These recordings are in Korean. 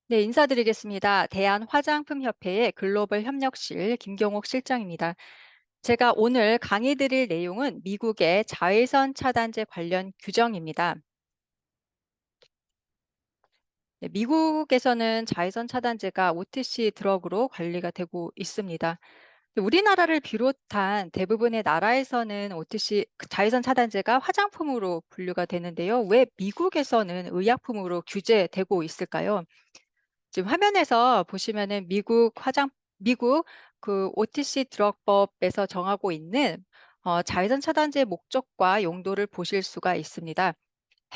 네, 인사드리겠습니다. 대한화장품협회의 글로벌 협력실 김경옥 실장입니다. 제가 오늘 강의 드릴 내용은 미국의 자외선 차단제 관련 규정입니다. 네, 미국에서는 자외선 차단제가 OTC 드러그로 관리가 되고 있습니다. 우리나라를 비롯한 대부분의 나라에서는 OTC 자외선 차단제가 화장품으로 분류가 되는데요. 왜 미국에서는 의약품으로 규제되고 있을까요? 지금 화면에서 보시면은 미국 그 OTC 드럭법에서 정하고 있는 자외선 차단제 목적과 용도를 보실 수가 있습니다.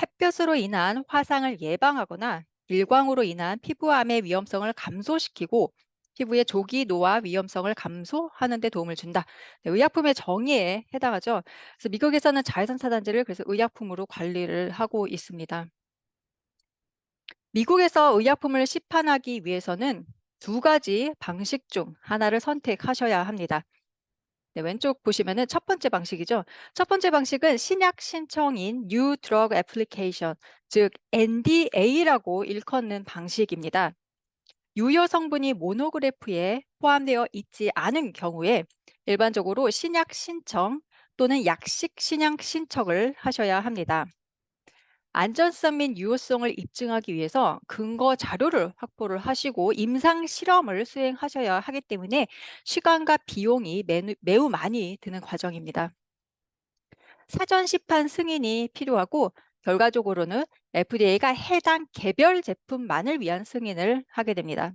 햇볕으로 인한 화상을 예방하거나 일광으로 인한 피부암의 위험성을 감소시키고 피부의 조기 노화 위험성을 감소하는 데 도움을 준다. 네, 의약품의 정의에 해당하죠. 그래서 미국에서는 자외선 차단제를 그래서 의약품으로 관리를 하고 있습니다. 미국에서 의약품을 시판하기 위해서는 두 가지 방식 중 하나를 선택하셔야 합니다. 네, 왼쪽 보시면은 첫 번째 방식이죠. 첫 번째 방식은 신약 신청인 New Drug Application, 즉 NDA라고 일컫는 방식입니다. 유효 성분이 모노그래프에 포함되어 있지 않은 경우에 일반적으로 신약 신청 또는 약식 신약 신청을 하셔야 합니다. 안전성 및 유효성을 입증하기 위해서 근거 자료를 확보를 하시고 임상 실험을 수행하셔야 하기 때문에 시간과 비용이 매우 많이 드는 과정입니다. 사전 시판 승인이 필요하고 결과적으로는 FDA가 해당 개별 제품만을 위한 승인을 하게 됩니다.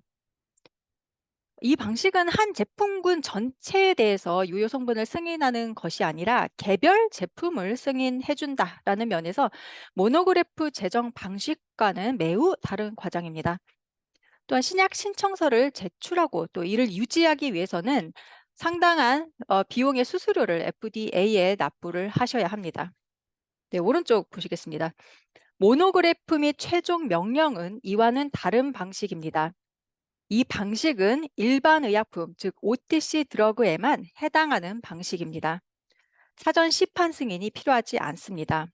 이 방식은 한 제품군 전체에 대해서 유효 성분을 승인하는 것이 아니라 개별 제품을 승인해 준다라는 면에서 모노그래프 제정 방식과는 매우 다른 과정입니다. 또한 신약 신청서를 제출하고 또 이를 유지하기 위해서는 상당한 비용의 수수료를 FDA에 납부를 하셔야 합니다. 네, 오른쪽 보시겠습니다. 모노그래프 및 최종 명령은 이와는 다른 방식입니다. 이 방식은 일반 의약품, 즉 OTC 드러그에만 해당하는 방식입니다. 사전 시판 승인이 필요하지 않습니다.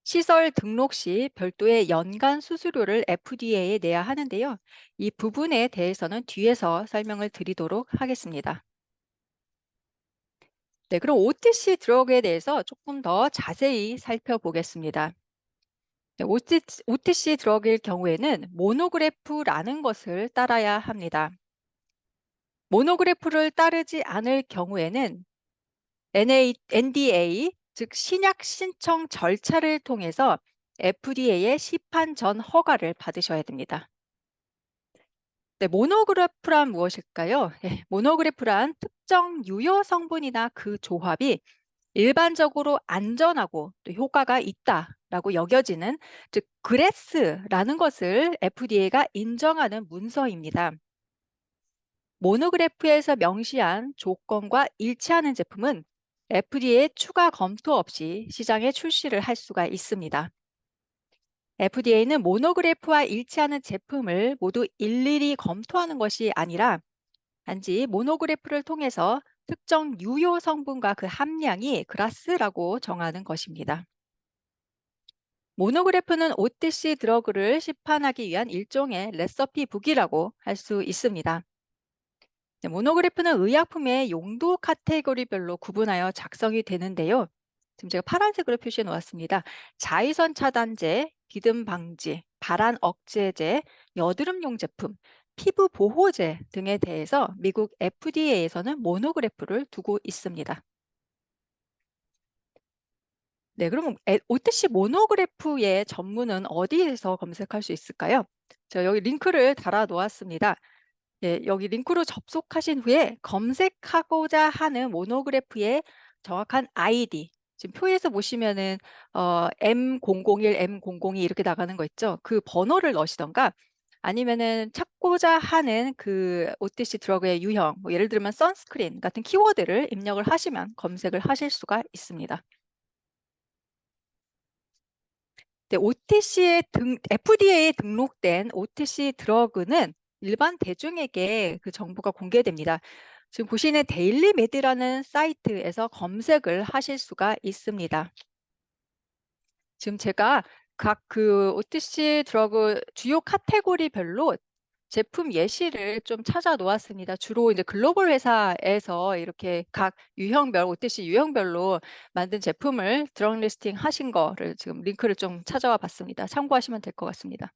시설 등록 시 별도의 연간 수수료를 FDA에 내야 하는데요. 이 부분에 대해서는 뒤에서 설명을 드리도록 하겠습니다. 네, 그럼 OTC 드러그에 대해서 조금 더 자세히 살펴보겠습니다. 네, OTC 드러그일 경우에는 모노그래프라는 것을 따라야 합니다. 모노그래프를 따르지 않을 경우에는 NDA, 즉 신약 신청 절차를 통해서 FDA의 시판 전 허가를 받으셔야 됩니다. 네, 모노그래프란 무엇일까요? 네, 모노그래프란 특정 유효 성분이나 그 조합이 일반적으로 안전하고 또 효과가 있다라고 여겨지는 즉 그레스라는 것을 FDA가 인정하는 문서입니다. 모노그래프에서 명시한 조건과 일치하는 제품은 FDA 추가 검토 없이 시장에 출시를 할 수가 있습니다. FDA는 모노그래프와 일치하는 제품을 모두 일일이 검토하는 것이 아니라 단지 모노그래프를 통해서 특정 유효 성분과 그 함량이 그라스라고 정하는 것입니다. 모노그래프는 OTC 드러그를 시판하기 위한 일종의 레시피 북이라고 할 수 있습니다. 네, 모노그래프는 의약품의 용도 카테고리별로 구분하여 작성이 되는데요. 지금 제가 파란색으로 표시해 놓았습니다. 자외선 차단제, 비듬 방지, 발한 억제제, 여드름용 제품, 피부 보호제 등에 대해서 미국 FDA에서는 모노그래프를 두고 있습니다. 네, 그럼 OTC 모노그래프의 전문은 어디에서 검색할 수 있을까요? 제가 여기 링크를 달아 놓았습니다. 네, 여기 링크로 접속하신 후에 검색하고자 하는 모노그래프의 정확한 아이디, 지금 표에서 보시면은 M001, M002 이렇게 나가는 거 있죠. 그 번호를 넣으시던가 아니면은 찾고자 하는 그 OTC 드러그의 유형, 뭐 예를 들면 선스크린 같은 키워드를 입력을 하시면 검색을 하실 수가 있습니다. 네, FDA에 등록된 OTC 드러그는 일반 대중에게 그 정보가 공개됩니다. 지금 보시는 데일리 메드라는 사이트에서 검색을 하실 수가 있습니다. 지금 제가 각 그 OTC 드러그 주요 카테고리별로 제품 예시를 좀 찾아 놓았습니다. 주로 이제 글로벌 회사에서 이렇게 각 유형별, OTC 유형별로 만든 제품을 드럭 리스팅 하신 거를 지금 링크를 좀 찾아와 봤습니다. 참고하시면 될 것 같습니다.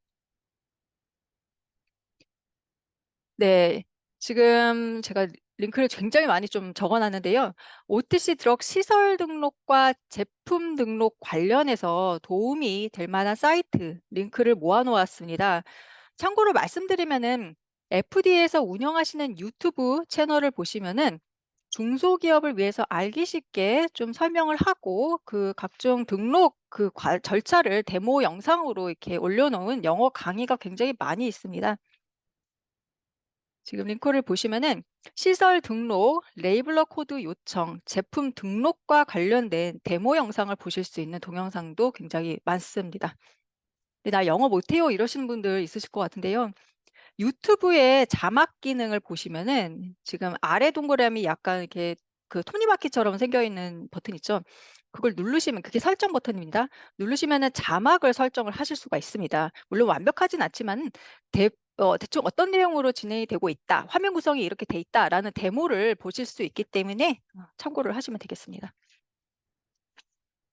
네. 지금 제가 링크를 굉장히 많이 좀 적어 놨는데요. OTC 드럭 시설 등록과 제품 등록 관련해서 도움이 될 만한 사이트 링크를 모아 놓았습니다. 참고로 말씀드리면은 FDA에서 운영하시는 유튜브 채널을 보시면은 중소기업을 위해서 알기 쉽게 좀 설명을 하고 그 각종 등록 절차를 데모 영상으로 이렇게 올려놓은 영어 강의가 굉장히 많이 있습니다. 지금 링크를 보시면은 시설 등록, 레이블러 코드 요청, 제품 등록과 관련된 데모 영상을 보실 수 있는 동영상도 굉장히 많습니다. 근데 나 영어 못해요 이러시는 분들 있으실 것 같은데요. 유튜브의 자막 기능을 보시면은 지금 아래 동그라미 약간 이렇게 그 톱니바퀴처럼 생겨 있는 버튼 있죠. 그걸 누르시면 그게 설정 버튼입니다. 누르시면은 자막을 설정을 하실 수가 있습니다. 물론 완벽하진 않지만 대충 어떤 내용으로 진행이 되고 있다, 화면 구성이 이렇게 돼 있다라는 데모를 보실 수 있기 때문에 참고를 하시면 되겠습니다.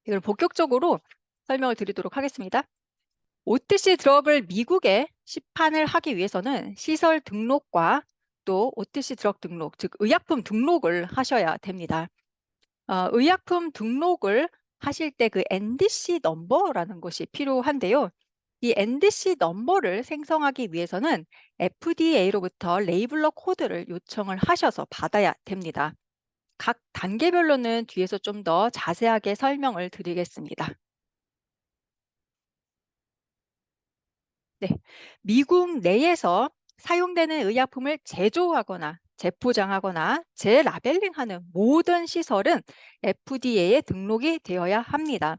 이걸 본격적으로 설명을 드리도록 하겠습니다. OTC 드럭을 미국에 시판을 하기 위해서는 시설 등록과 또 OTC 드럭 등록, 즉 의약품 등록을 하셔야 됩니다. 의약품 등록을 하실 때 그 NDC 넘버라는 것이 필요한데요. 이 NDC 넘버를 생성하기 위해서는 FDA로부터 레이블러 코드를 요청을 하셔서 받아야 됩니다. 각 단계별로는 뒤에서 좀 더 자세하게 설명을 드리겠습니다. 네. 미국 내에서 사용되는 의약품을 제조하거나 재포장하거나 재라벨링하는 모든 시설은 FDA에 등록이 되어야 합니다.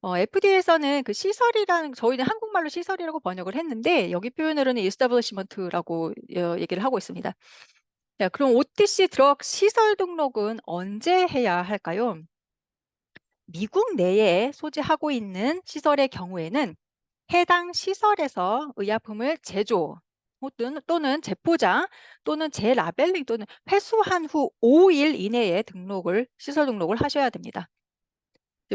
FDA에서는 그 시설이라는 저희는 한국말로 시설이라고 번역을 했는데 여기 표현으로는 establishment라고 얘기를 하고 있습니다. 자, 그럼 OTC 드럭 시설 등록은 언제 해야 할까요? 미국 내에 소지하고 있는 시설의 경우에는 해당 시설에서 의약품을 제조 또는 재포장 또는 재라벨링 또는 회수한 후 5일 이내에 시설 등록을 하셔야 됩니다.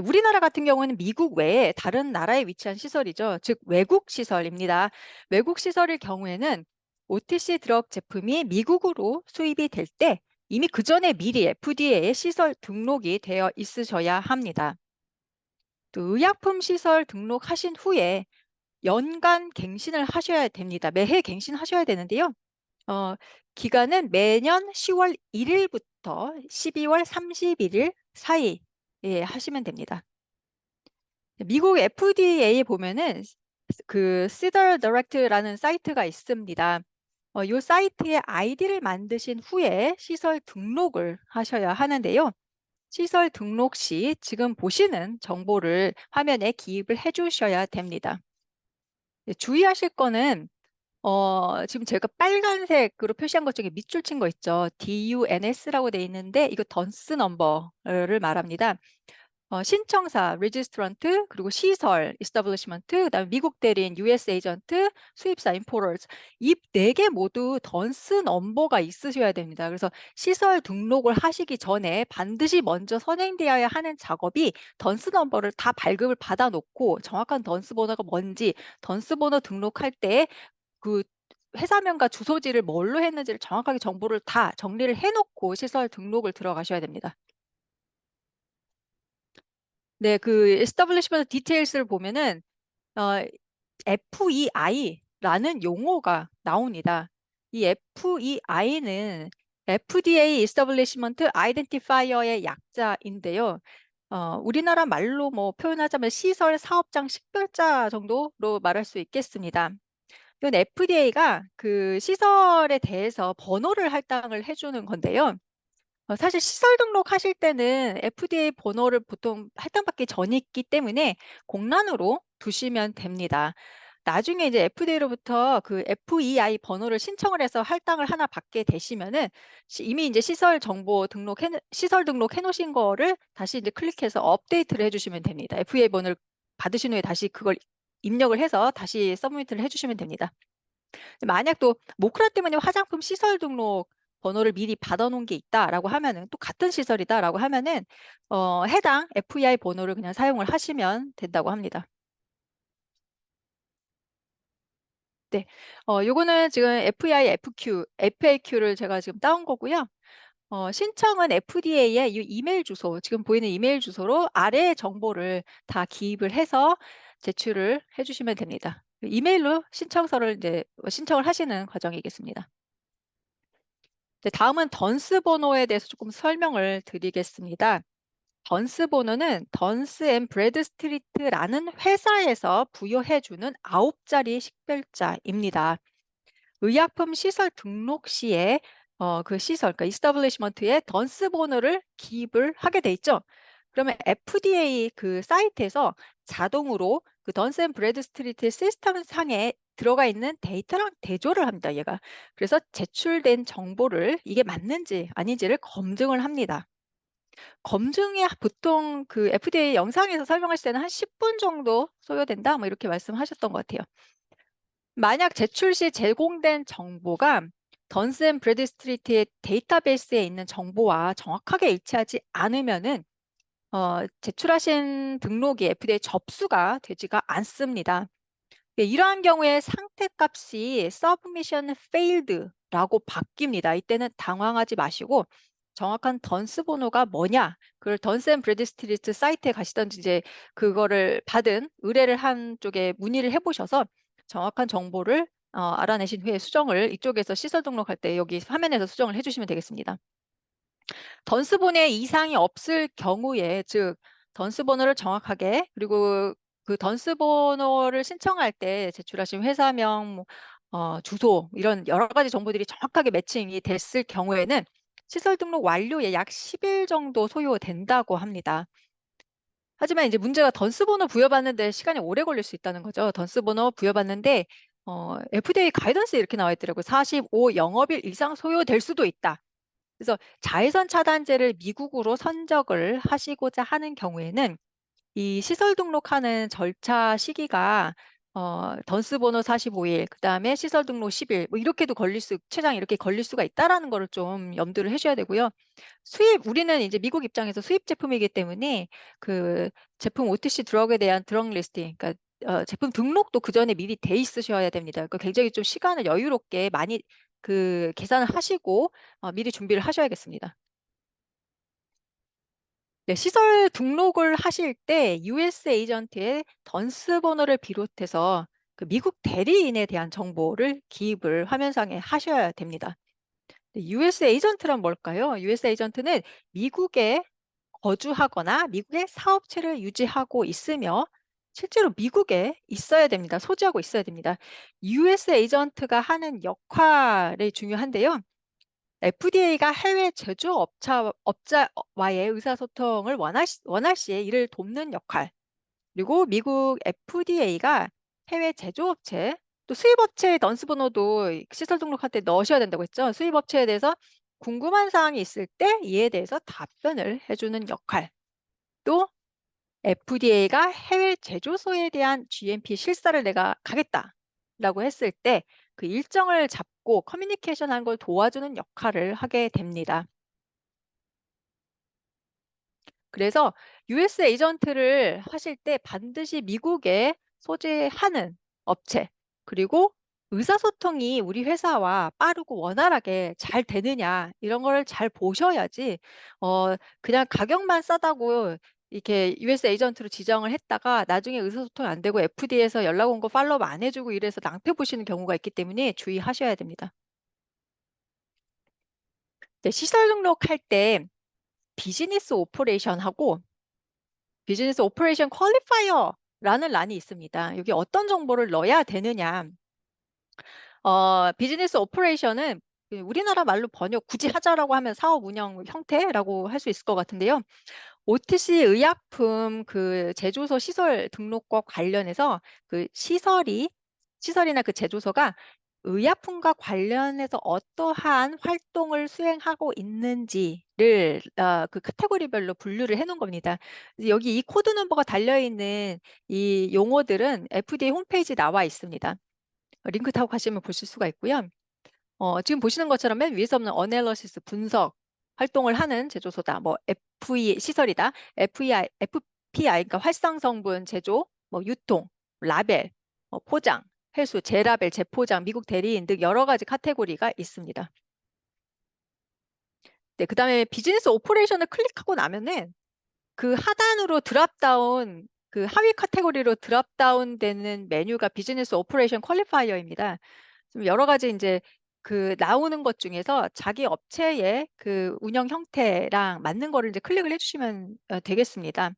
우리나라 같은 경우는 미국 외에 다른 나라에 위치한 시설이죠. 즉 외국 시설입니다. 외국 시설일 경우에는 OTC 드럭 제품이 미국으로 수입이 될 때 이미 그 전에 미리 FDA에 시설 등록이 되어 있으셔야 합니다. 또 의약품 시설 등록하신 후에 연간 갱신을 하셔야 됩니다. 매해 갱신하셔야 되는데요. 어, 기간은 매년 10월 1일부터 12월 31일 사이에 하시면 됩니다. 미국 FDA 보면은 그 CDER Direct라는 사이트가 있습니다. 이 사이트에 아이디를 만드신 후에 시설 등록을 하셔야 하는데요. 시설 등록 시 지금 보시는 정보를 화면에 기입을 해 주셔야 됩니다. 네, 주의하실 거는 지금 제가 빨간색으로 표시한 것 중에 밑줄 친 거 있죠. DUNS라고 돼 있는데 이거 던스 넘버를 말합니다. 신청사, registrant, 그리고 시설, establishment, 그다음에 미국 대리인, US agent, 수입사, importers 이 네 개 모두 던스 넘버가 있으셔야 됩니다. 그래서 시설 등록을 하시기 전에 반드시 먼저 선행되어야 하는 작업이 던스 넘버를 다 발급을 받아 놓고 정확한 던스 번호가 뭔지 던스 번호 등록할 때 그 회사명과 주소지를 뭘로 했는지를 정확하게 정보를 다 정리를 해 놓고 시설 등록을 들어가셔야 됩니다. 네. 그 Establishment Details를 보면은 어 FEI라는 용어가 나옵니다. 이 FEI는 FDA Establishment Identifier의 약자인데요. 우리나라 말로 뭐 표현하자면 시설 사업장 식별자 정도로 말할 수 있겠습니다. 이건 FDA가 그 시설에 대해서 번호를 할당을 해 주는 건데요. 사실 시설 등록하실 때는 FDA 번호를 보통 할당받기 전이기 때문에 공란으로 두시면 됩니다. 나중에 이제 FDA로부터 그 FEI 번호를 신청을 해서 할당을 하나 받게 되시면은 이미 이제 시설 등록해 놓으신 거를 다시 이제 클릭해서 업데이트를 해 주시면 됩니다. FEI 번호를 받으신 후에 다시 그걸 입력을 해서 다시 서브미트를 해주시면 됩니다. 만약 또 모크라 때문에 화장품 시설 등록 번호를 미리 받아놓은 게 있다라고 하면은 또 같은 시설이다라고 하면은 해당 FEI 번호를 그냥 사용을 하시면 된다고 합니다. 네, 요거는 지금 FEI FAQ를 제가 지금 따온 거고요. 신청은 FDA의 이 이메일 주소, 지금 보이는 이메일 주소로 아래 정보를 다 기입을 해서 제출을 해주시면 됩니다. 이메일로 신청서를 이제 신청을 하시는 과정이겠습니다. 네, 다음은 던스 번호에 대해서 조금 설명을 드리겠습니다. 던스 번호는 던스 앤 브래드스트리트라는 회사에서 부여해주는 9자리 식별자입니다. 의약품 시설 등록 시에 그 시설, 그러니까 이스타블리시먼트에 던스 번호를 기입을 하게 돼 있죠. 그러면 FDA 그 사이트에서 자동으로 그 던스 앤 브래드스트리트 시스템 상에 들어가 있는 데이터랑 대조를 합니다, 얘가. 그래서 제출된 정보를 이게 맞는지 아닌지를 검증을 합니다. 검증이 보통 그 FDA 영상에서 설명하실 때는 한 10분 정도 소요된다, 뭐 이렇게 말씀하셨던 것 같아요. 만약 제출 시 제공된 정보가 던스 앤 브래드스트리트의 데이터베이스에 있는 정보와 정확하게 일치하지 않으면은 제출하신 등록이 FDA 접수가 되지가 않습니다. 예, 이러한 경우에 상태값이 submission failed라고 바뀝니다. 이때는 당황하지 마시고 정확한 던스 번호가 뭐냐, 그걸 던스 앤 브래드스트리트 사이트에 가시던지 이제 그거를 받은 의뢰를 한 쪽에 문의를 해보셔서 정확한 정보를 알아내신 후에 수정을 이쪽에서 시설 등록할 때 여기 화면에서 수정을 해주시면 되겠습니다. 던스본에 이상이 없을 경우에, 즉 던스 번호를 정확하게, 그리고 그 던스 번호를 신청할 때 제출하신 회사명, 주소, 이런 여러 가지 정보들이 정확하게 매칭이 됐을 경우에는 시설 등록 완료에 약 10일 정도 소요된다고 합니다. 하지만 이제 문제가 던스 번호 부여받는데 시간이 오래 걸릴 수 있다는 거죠. 던스 번호 부여받는데 FDA 가이던스에 이렇게 나와 있더라고요. 45 영업일 이상 소요될 수도 있다. 그래서 자외선 차단제를 미국으로 선적을 하시고자 하는 경우에는 이 시설 등록하는 절차 시기가 던스 번호 45일, 그다음에 시설 등록 10일, 뭐 이렇게도 최장 이렇게 걸릴 수가 있다라는 거를 좀 염두를 해줘야 되고요. 우리는 이제 미국 입장에서 수입 제품이기 때문에 그 제품 OTC 드럭에 대한 드럭 리스팅, 그러니까 제품 등록도 그 전에 미리 돼 있으셔야 됩니다. 그러니까 굉장히 좀 시간을 여유롭게 많이 그 계산을 하시고 미리 준비를 하셔야겠습니다. 네, 시설 등록을 하실 때 US 에이전트의 던스 번호를 비롯해서 그 미국 대리인에 대한 정보를 기입을 화면상에 하셔야 됩니다. US 에이전트란 뭘까요? US 에이전트는 미국에 거주하거나 미국의 사업체를 유지하고 있으며 실제로 미국에 있어야 됩니다. 소지하고 있어야 됩니다. US 에이전트가 하는 역할이 중요한데요. FDA가 해외 제조업자와의 의사소통을 원할 시에 이를 돕는 역할, 그리고 미국 FDA가 해외 제조업체, 또 수입업체의 던스 번호도 시설 등록할 때 넣으셔야 된다고 했죠. 수입업체에 대해서 궁금한 사항이 있을 때 이에 대해서 답변을 해주는 역할, 또 FDA가 해외 제조소에 대한 GMP 실사를 내가 가겠다라고 했을 때 그 일정을 잡고 커뮤니케이션 하는 걸 도와주는 역할을 하게 됩니다. 그래서 US 에이전트를 하실 때 반드시 미국에 소재하는 업체, 그리고 의사소통이 우리 회사와 빠르고 원활하게 잘 되느냐, 이런 걸 잘 보셔야지 그냥 가격만 싸다고 이렇게 US 에이전트로 지정을 했다가 나중에 의사소통이 안 되고 FDA에서 연락 온 거 팔로우 안 해주고 이래서 낭패 보시는 경우가 있기 때문에 주의하셔야 됩니다. 네, 시설 등록할 때 비즈니스 오퍼레이션하고 비즈니스 오퍼레이션 퀄리파이어라는 란이 있습니다. 여기 어떤 정보를 넣어야 되느냐. 비즈니스 오퍼레이션은 그 우리나라 말로 번역 굳이 하자라고 하면 사업 운영 형태라고 할 수 있을 것 같은데요. OTC 의약품 그 제조소 시설 등록과 관련해서 그 시설이나 그 제조소가 의약품과 관련해서 어떠한 활동을 수행하고 있는지를 그 카테고리별로 분류를 해 놓은 겁니다. 그래서 여기 이 코드 넘버가 달려 있는 이 용어들은 FDA 홈페이지에 나와 있습니다. 링크 타고 가시면 보실 수가 있고요. 지금 보시는 것처럼 맨 위에서 없는 어널리시스 분석 활동을 하는 제조소다. 뭐 FE 시설이다. FPI 그러니까 활성 성분 제조, 뭐 유통, 라벨, 포장, 회수, 재라벨, 재포장, 미국 대리인 등 여러 가지 카테고리가 있습니다. 네, 그다음에 비즈니스 오퍼레이션을 클릭하고 나면은 그 하단으로 드랍다운 그 하위 카테고리로 드랍다운 되는 메뉴가 비즈니스 오퍼레이션 퀄리파이어입니다. 좀 여러 가지 이제 그 나오는 것 중에서 자기 업체의 그 운영 형태랑 맞는 거를 이제 클릭을 해주시면 되겠습니다.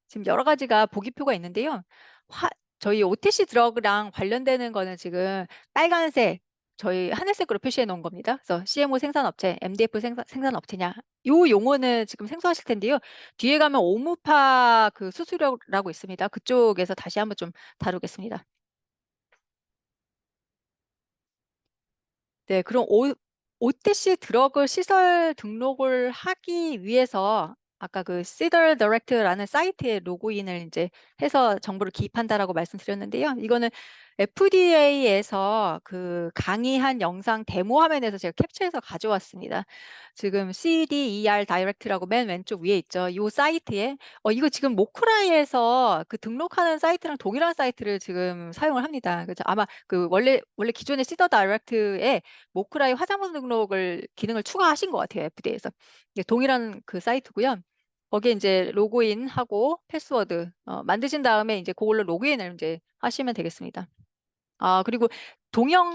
지금 여러 가지가 보기표가 있는데요. 화, 저희 OTC 드러그랑 관련되는 거는 지금 빨간색, 저희 하늘색으로 표시해 놓은 겁니다. 그래서 CMO 생산업체, MDF 생산업체냐. 요 용어는 지금 생소하실 텐데요. 뒤에 가면 오무파 그 수수료라고 있습니다. 그쪽에서 다시 한번 좀 다루겠습니다. 네, 그럼 OTC 드러그 시설 등록을 하기 위해서 아까 그 시더 디렉트라는 사이트에 로그인을 이제 해서 정보를 기입한다라고 말씀드렸는데요. 이거는 FDA에서 그 강의한 영상 데모 화면에서 제가 캡처해서 가져왔습니다. 지금 CDER 다이렉트라고 맨 왼쪽 위에 있죠. 이 사이트에 이거 지금 모크라이에서 그 등록하는 사이트랑 동일한 사이트를 지금 사용을 합니다. 그래서 아마 그 원래 기존의 시더 다이렉트에 모크라이 화장품 등록을 기능을 추가하신 것 같아요. FDA에서. 동일한 그 사이트고요. 거기에 이제 로그인하고 패스워드 만드신 다음에 이제 그걸로 로그인을 이제 하시면 되겠습니다. 그리고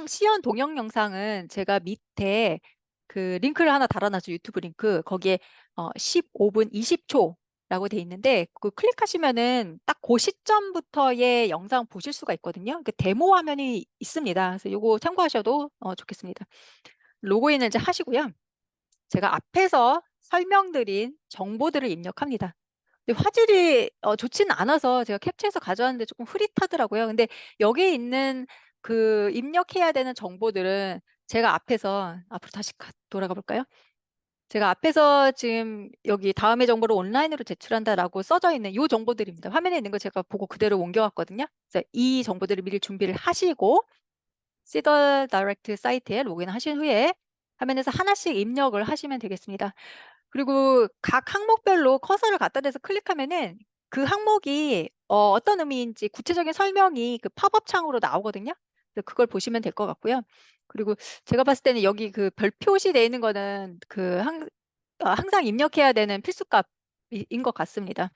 시연 동영 영상은 제가 밑에 그 링크를 하나 달아놨죠. 유튜브 링크. 거기에 15분 20초라고 돼 있는데 그 클릭하시면은 딱 그 시점부터의 영상 보실 수가 있거든요. 그 데모 화면이 있습니다. 그래서 이거 참고하셔도 좋겠습니다. 로그인을 이제 하시고요. 제가 앞에서 설명드린 정보들을 입력합니다. 근데 화질이 좋지는 않아서 제가 캡처해서 가져왔는데 조금 흐릿하더라고요. 근데 여기에 있는 그 입력해야 되는 정보들은 제가 앞으로 다시 돌아가 볼까요? 제가 앞에서 지금 여기 다음의 정보를 온라인으로 제출한다라고 써져 있는 이 정보들입니다. 화면에 있는 거 제가 보고 그대로 옮겨왔거든요. 그래서 이 정보들을 미리 준비를 하시고 시더 다이렉트 사이트에 로그인 하신 후에 화면에서 하나씩 입력을 하시면 되겠습니다. 그리고 각 항목별로 커서를 갖다 대서 클릭하면은 그 항목이 어떤 의미인지 구체적인 설명이 그 팝업 창으로 나오거든요. 그래서 그걸 보시면 될 것 같고요. 그리고 제가 봤을 때는 여기 그 별 표시되어 있는 거는 그 항상 입력해야 되는 필수값인 것 같습니다.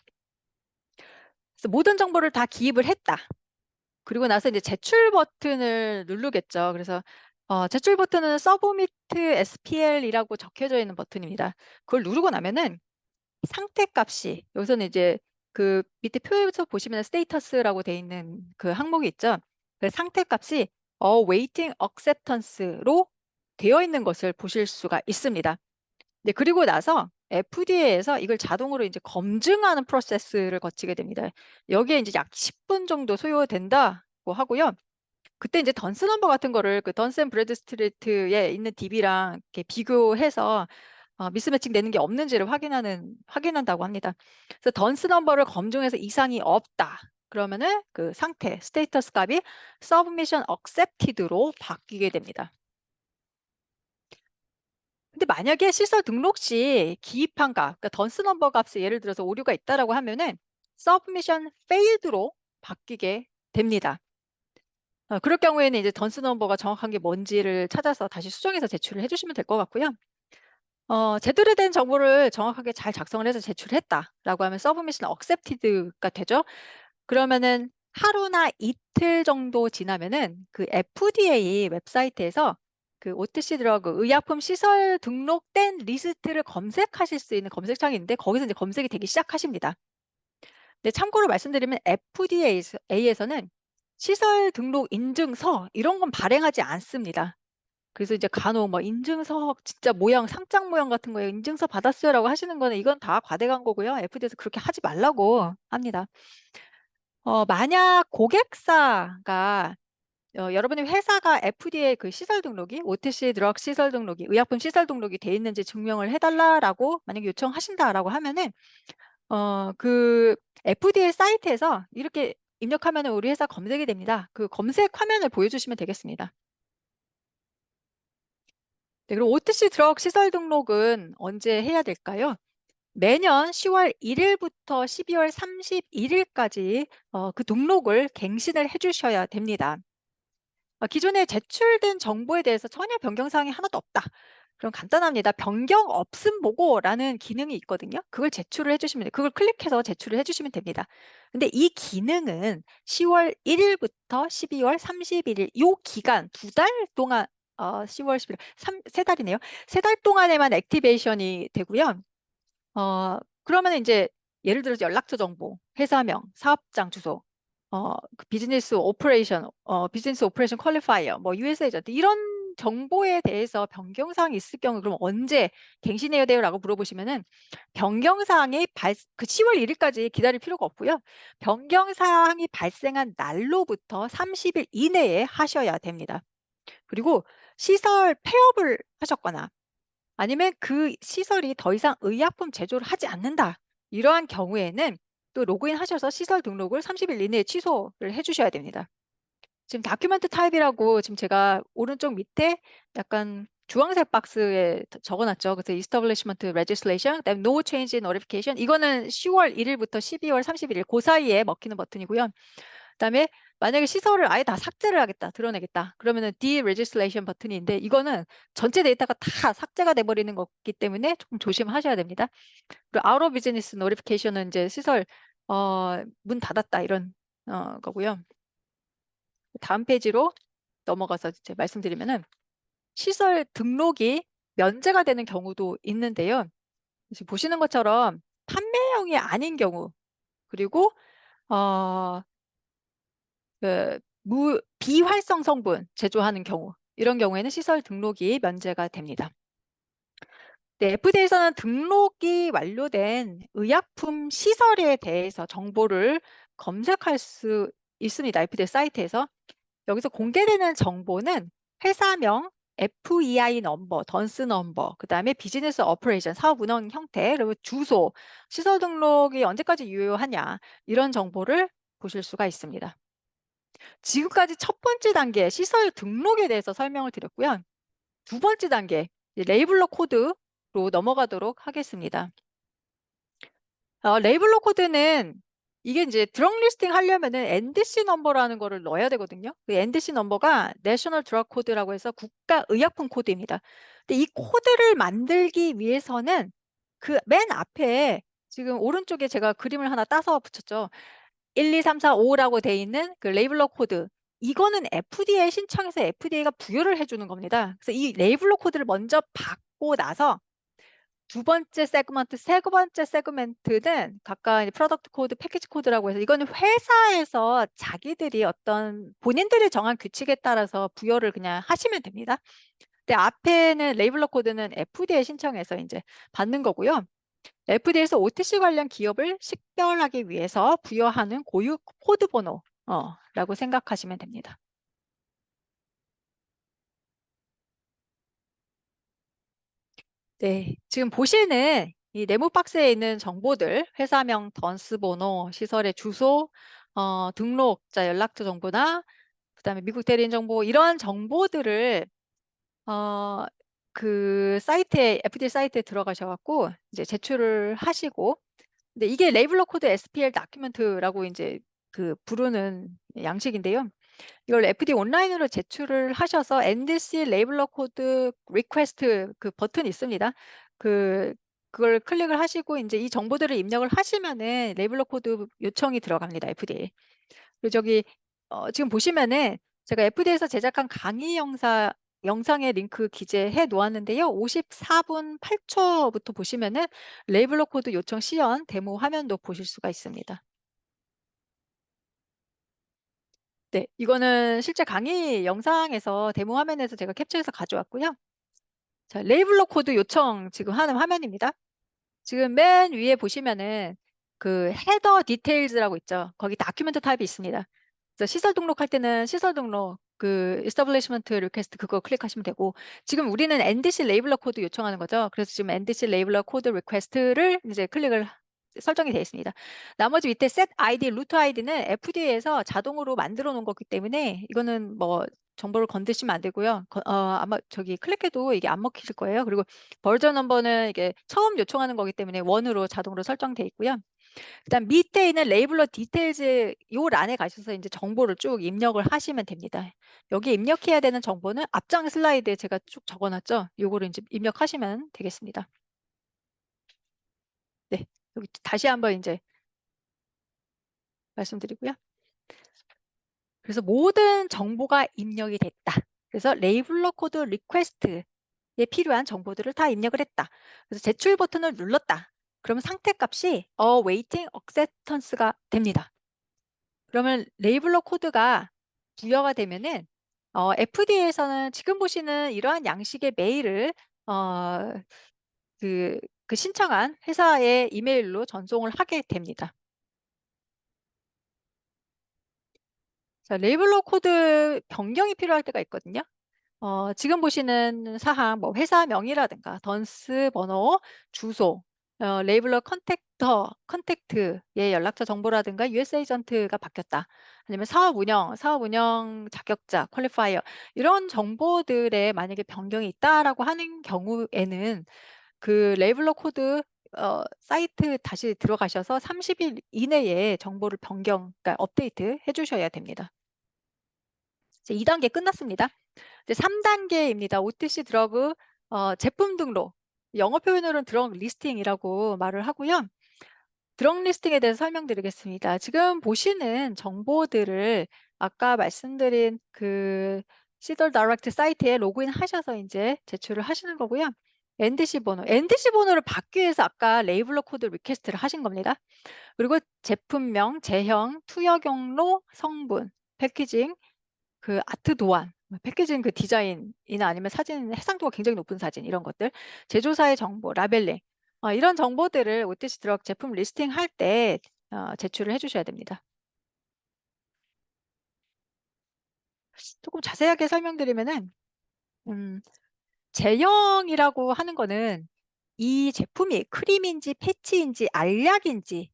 그래서 모든 정보를 다 기입을 했다. 그리고 나서 이제 제출 버튼을 누르겠죠. 그래서 제출 버튼은 서브미트 SPL이라고 적혀져 있는 버튼입니다. 그걸 누르고 나면은 상태 값이 여기서는 이제 그 밑에 표에서 보시면 스테이터스라고 돼 있는 그 항목이 있죠. 그 상태 값이 waiting acceptance로 되어 있는 것을 보실 수가 있습니다. 네, 그리고 나서 FDA에서 이걸 자동으로 이제 검증하는 프로세스를 거치게 됩니다. 여기에 이제 약 10분 정도 소요된다고 하고요. 그때 이제 던스 넘버 같은 거를 그 던스 앤 브래드스트리트에 있는 DB랑 이렇게 비교해서 미스매칭 되는 게 없는지를 확인한다고 합니다. 그래서 던스 넘버를 검증해서 이상이 없다. 그러면은 그 상태, 스테이터스 값이 submission accepted로 바뀌게 됩니다. 근데 만약에 시설 등록 시 기입한 값, 그러니까 던스 넘버 값에 예를 들어서 오류가 있다라고 하면은 submission failed로 바뀌게 됩니다. 그럴 경우에는 이제 던스 넘버가 정확한 게 뭔지를 찾아서 다시 수정해서 제출을 해주시면 될 것 같고요. 제대로 된 정보를 정확하게 잘 작성을 해서 제출했다라고 하면 submission accepted가 되죠. 그러면은 하루나 이틀 정도 지나면은 그 FDA 웹사이트에서 그 OTC 드러그 의약품 시설 등록된 리스트를 검색하실 수 있는 검색창이 있는데 거기서 이제 검색이 되기 시작하십니다. 근데 참고로 말씀드리면 FDA에서는 시설 등록 인증서 이런 건 발행하지 않습니다. 그래서 이제 간혹 뭐 인증서 진짜 모양 상장 모양 같은 거에 인증서 받았어요라고 하시는 거는 이건 다 과대 광고고요. FDA에서 그렇게 하지 말라고 합니다. 만약 고객사가 여러분의 회사가 FDA 그 시설 등록이 OTC 드럭 시설 등록이 의약품 시설 등록이 돼 있는지 증명을 해달라라고 만약에 요청하신다라고 하면은 그 FDA 사이트에서 이렇게 입력하면은 우리 회사 검색이 됩니다. 그 검색 화면을 보여주시면 되겠습니다. 네, 그럼 OTC 드럭 시설 등록은 언제 해야 될까요? 매년 10월 1일부터 12월 31일까지 그 등록을 갱신을 해주셔야 됩니다. 기존에 제출된 정보에 대해서 전혀 변경사항이 하나도 없다. 그럼 간단합니다. 변경 없음 보고라는 기능이 있거든요. 그걸 제출을 해주시면 돼요. 그걸 클릭해서 제출을 해주시면 됩니다. 근데 이 기능은 10월 1일부터 12월 31일 요 기간 2달 동안 10월 11일 3달이네요. 3달 동안에만 액티베이션이 되고요. 그러면 이제 예를 들어서 연락처 정보, 회사명, 사업장 주소, 그 비즈니스 오퍼레이션 퀄리파이어, 뭐 US 에이전트 이런 정보에 대해서 변경사항이 있을 경우 그럼 언제 갱신해야 돼요라고 물어보시면은 변경사항이 그 10월 1일까지 기다릴 필요가 없고요. 변경사항이 발생한 날로부터 30일 이내에 하셔야 됩니다. 그리고 시설 폐업을 하셨거나 아니면 그 시설이 더 이상 의약품 제조를 하지 않는다. 이러한 경우에는 또 로그인 하셔서 시설 등록을 30일 이내에 취소를 해주셔야 됩니다. 지금 다큐멘트 타입이라고 지금 제가 오른쪽 밑에 약간 주황색 박스에 적어놨죠. 그래서 Establishment Legislation, 그다음에 No Change Notification. 이거는 10월 1일부터 12월 31일 그 사이에 먹히는 버튼이고요. 그다음에 만약에 시설을 아예 다 삭제를 하겠다, 드러내겠다. 그러면은 Deregistration 버튼인데 이거는 전체 데이터가 다 삭제가 돼버리는 거기 때문에 조금 조심하셔야 됩니다. 그리고 Out of Business Notification은 이제 시설 문 닫았다 이런 거고요. 다음 페이지로 넘어가서 이제 말씀드리면은 시설 등록이 면제가 되는 경우도 있는데요. 지금 보시는 것처럼 판매형이 아닌 경우 그리고 어, 비활성 성분 제조하는 경우 이런 경우에는 시설 등록이 면제가 됩니다. 네, FDA에서는 등록이 완료된 의약품 시설에 대해서 정보를 검색할 수 있습니다. FDA 사이트에서. 여기서 공개되는 정보는 회사명, FEI 넘버, 던스 넘버, 그 다음에 비즈니스 오퍼레이션, 사업 운영 형태, 그리고 주소, 시설 등록이 언제까지 유효하냐 이런 정보를 보실 수가 있습니다. 지금까지 첫 번째 단계 시설 등록에 대해서 설명을 드렸고요. 두 번째 단계 레이블러 코드로 넘어가도록 하겠습니다. 레이블러 코드는 이게 이제 드럭 리스팅 하려면은 NDC 넘버라는 거를 넣어야 되거든요. 그 NDC 넘버가 내셔널 드럭 코드라고 해서 국가 의약품 코드입니다. 근데 이 코드를 만들기 위해서는 그 맨 앞에 지금 오른쪽에 제가 그림을 하나 따서 붙였죠. 1, 2, 3, 4, 5라고 돼 있는 그 레이블러 코드. 이거는 FDA 신청해서 FDA가 부여를 해주는 겁니다. 그래서 이 레이블러 코드를 먼저 받고 나서 두 번째 세그먼트, 세 번째 세그먼트는 각각 이제 프로덕트 코드, 패키지 코드라고 해서 이거는 회사에서 자기들이 어떤 본인들이 정한 규칙에 따라서 부여를 그냥 하시면 됩니다. 근데 앞에는 레이블러 코드는 FDA 신청해서 이제 받는 거고요. FDA에서 OTC 관련 기업을 식별하기 위해서 부여하는 고유 코드 번호라고 생각하시면 됩니다. 네, 지금 보시는 이 네모 박스에 있는 정보들, 회사명, 던스 번호, 시설의 주소, 등록자 연락처 정보나 그다음에 미국 대리인 정보 이러한 정보들을 어, 그 사이트에 FDA 사이트에 들어가셔갖고 이제 제출을 하시고, 근데 이게 레이블러 코드 SPL 다큐멘트라고 이제 그 부르는 양식인데요. 이걸 FDA 온라인으로 제출을 하셔서 NDC 레이블러 코드 리퀘스트 그 버튼이 있습니다. 그걸 클릭을 하시고 이제 이 정보들을 입력을 하시면은 레이블러 코드 요청이 들어갑니다. FDA. 그리고 저기 지금 보시면은 제가 FDA에서 제작한 강의 영상의 링크 기재해 놓았는데요. 54분 8초부터 보시면은 레이블러 코드 요청 시연 데모 화면도 보실 수가 있습니다. 네, 이거는 실제 강의 영상에서 데모 화면에서 제가 캡처해서 가져왔고요. 자, 레이블러 코드 요청 지금 하는 화면입니다. 지금 맨 위에 보시면은 그 헤더 디테일즈라고 있죠. 거기 다큐멘트 타입이 있습니다. 그래서 시설 등록할 때는 시설 등록, 그 establishment request 그거 클릭하시면 되고 지금 우리는 NDC 레이블러 코드 요청하는 거죠. 그래서 지금 NDC 레이블러 코드 리퀘스트를 이제 클릭을 설정이 되어 있습니다. 나머지 밑에 set ID, 루트 아이디는 FDA에서 자동으로 만들어 놓은 거기 때문에 이거는 뭐 정보를 건드시면 안 되고요. 아마 저기 클릭해도 이게 안 먹힐 거예요. 그리고 버전 넘버는 이게 처음 요청하는 거기 때문에 1으로 자동으로 설정돼 있고요. 그다음 밑에 있는 레이블러 디테일즈 요 란에 가셔서 이제 정보를 쭉 입력을 하시면 됩니다. 여기에 입력해야 되는 정보는 앞장 슬라이드에 제가 쭉 적어 놨죠. 요거를 이제 입력하시면 되겠습니다. 네. 여기 다시 한번 이제 말씀드리고요. 그래서 모든 정보가 입력이 됐다. 그래서 레이블러 코드 리퀘스트에 필요한 정보들을 다 입력을 했다. 그래서 제출 버튼을 눌렀다. 그러면 상태 값이 awaiting acceptance가 됩니다. 그러면 레이블러 코드가 부여가 되면은 FDA에서는 지금 보시는 이러한 양식의 메일을 어, 그 신청한 회사의 이메일로 전송을 하게 됩니다. 자, 레이블러 코드 변경이 필요할 때가 있거든요. 지금 보시는 사항, 뭐 회사명이라든가 던스 번호, 주소, 레이블러 컨택트의 연락처 정보라든가 US 에이전트가 바뀌었다. 아니면 사업 운영 자격자, 퀄리파이어 이런 정보들에 만약에 변경이 있다라고 하는 경우에는 그 레이블러 코드 사이트 다시 들어가셔서 30일 이내에 정보를 그러니까 업데이트 해주셔야 됩니다. 이제 2단계 끝났습니다. 이제 3단계입니다. OTC 드러그 제품 등록. 영어 표현으로는 드럭 리스팅이라고 말을 하고요. 드럭 리스팅에 대해서 설명드리겠습니다. 지금 보시는 정보들을 아까 말씀드린 그 시덜 다이렉트 사이트에 로그인 하셔서 이제 제출을 하시는 거고요. NDC 번호를 받기 위해서 아까 레이블러 코드 리퀘스트를 하신 겁니다. 그리고 제품명, 제형, 투여 경로, 성분, 패키징, 그 아트 도안, 패키징 그 디자인이나 아니면 사진 해상도가 굉장히 높은 사진 이런 것들, 제조사의 정보, 라벨링 이런 정보들을 OTC 드럭 제품 리스팅 할 때 제출을 해주셔야 됩니다. 조금 자세하게 설명드리면은 제형이라고 하는 거는 이 제품이 크림인지 패치인지 알약인지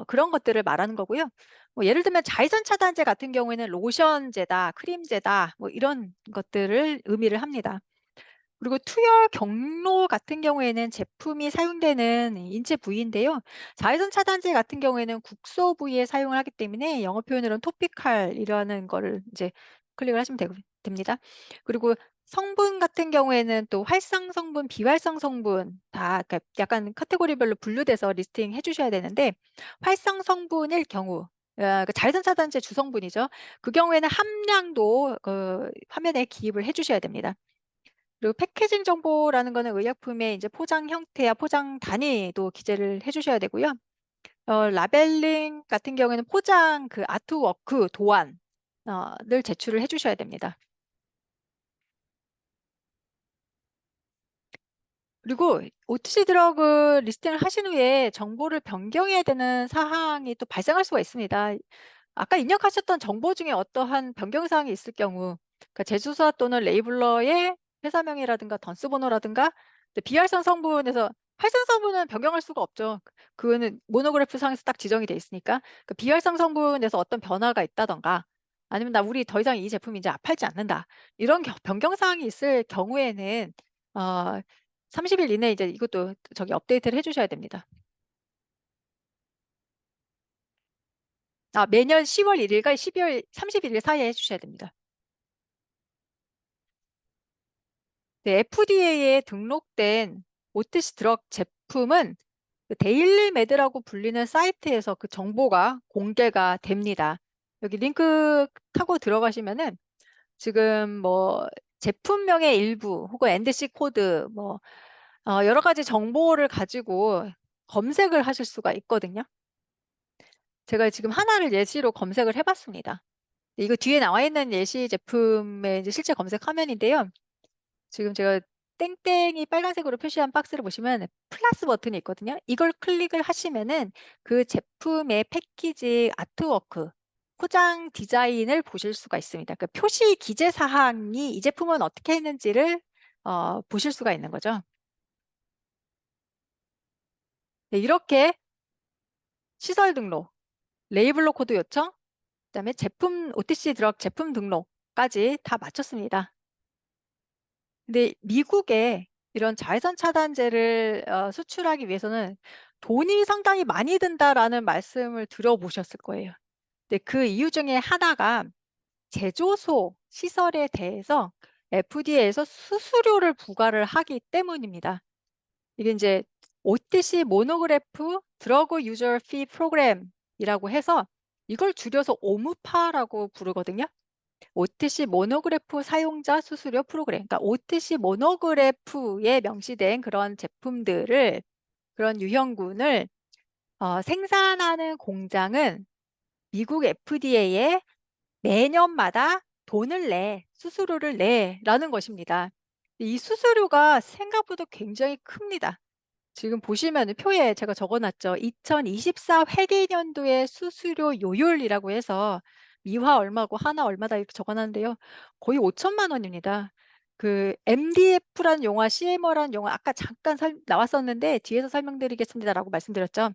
그런 것들을 말하는 거고요. 뭐 예를 들면 자외선 차단제 같은 경우에는 로션제다, 크림제다, 뭐 이런 것들을 의미를 합니다. 그리고 투여 경로 같은 경우에는 제품이 사용되는 인체 부위인데요. 자외선 차단제 같은 경우에는 국소 부위에 사용을 하기 때문에 영어 표현으로는 토피칼이라는 거를 이제 클릭을 하시면 됩니다. 그리고 성분 같은 경우에는 또 활성 성분, 비활성 성분 다 그러니까 약간 카테고리별로 분류돼서 리스팅 해주셔야 되는데 활성 성분일 경우 그 자외선 차단제 주성분이죠. 그 경우에는 함량도 그 화면에 기입을 해주셔야 됩니다. 그리고 패키징 정보라는 거는 의약품의 이제 포장 형태야 포장 단위도 기재를 해주셔야 되고요. 라벨링 같은 경우에는 포장 그 아트워크 도안 늘 제출을 해주셔야 됩니다. 그리고 OTC 드러그 리스팅을 하신 후에 정보를 변경해야 되는 사항이 또 발생할 수가 있습니다. 아까 입력하셨던 정보 중에 어떠한 변경 사항이 있을 경우, 그러니까 제조사 또는 레이블러의 회사명이라든가 던스 번호라든가 비활성 성분에서 활성 성분은 변경할 수가 없죠. 그거는 모노그래프 상에서 딱 지정이 돼 있으니까 그 비활성 성분에서 어떤 변화가 있다던가 아니면 나 우리 더 이상 이 제품 이제 팔지 않는다 이런 변경 사항이 있을 경우에는 어, 30일 이내에 이제 이것도 저기 업데이트를 해주셔야 됩니다. 매년 10월 1일과 12월 31일 사이에 해주셔야 됩니다. 네, FDA에 등록된 OTC 드럭 제품은 그 데일리 메드라고 불리는 사이트에서 그 정보가 공개가 됩니다. 여기 링크 타고 들어가시면은 지금 뭐 제품명의 일부 혹은 NDC 코드 뭐 여러 가지 정보를 가지고 검색을 하실 수가 있거든요. 제가 지금 하나를 예시로 검색을 해봤습니다. 이거 뒤에 나와 있는 예시 제품의 이제 실제 검색 화면인데요. 지금 제가 땡땡이 빨간색으로 표시한 박스를 보시면 플러스 버튼이 있거든요. 이걸 클릭을 하시면은 그 제품의 패키지 아트워크 포장 디자인을 보실 수가 있습니다. 그 표시 기재 사항이 이 제품은 어떻게 했는지를 보실 수가 있는 거죠. 네, 이렇게 시설 등록, 레이블러 코드 요청, 그다음에 제품 OTC 드럭 제품 등록까지 다 마쳤습니다. 근데 미국에 이런 자외선 차단제를 수출하기 위해서는 돈이 상당히 많이 든다라는 말씀을 들어보셨을 거예요. 근데 그 이유 중에 하나가 제조소 시설에 대해서 FDA에서 수수료를 부과를 하기 때문입니다. 이게 이제 OTC 모노그래프 드러그 유저 피 프로그램이라고 해서 이걸 줄여서 오무파라고 부르거든요. OTC 모노그래프 사용자 수수료 프로그램. 그러니까 OTC 모노그래프에 명시된 그런 제품들을 그런 유형군을 생산하는 공장은 미국 FDA에 매년마다 돈을 내, 수수료를 내라는 것입니다. 이 수수료가 생각보다 굉장히 큽니다. 지금 보시면은 표에 제가 적어 놨죠. 2024 회계연도의 수수료 요율이라고 해서 미화 얼마고 하나 얼마다 이렇게 적어 놨는데요. 거의 5천만 원입니다. 그 MDF라는 용어, CMO라는 용어 아까 잠깐 나왔었는데 뒤에서 설명드리겠습니다라고 말씀드렸죠.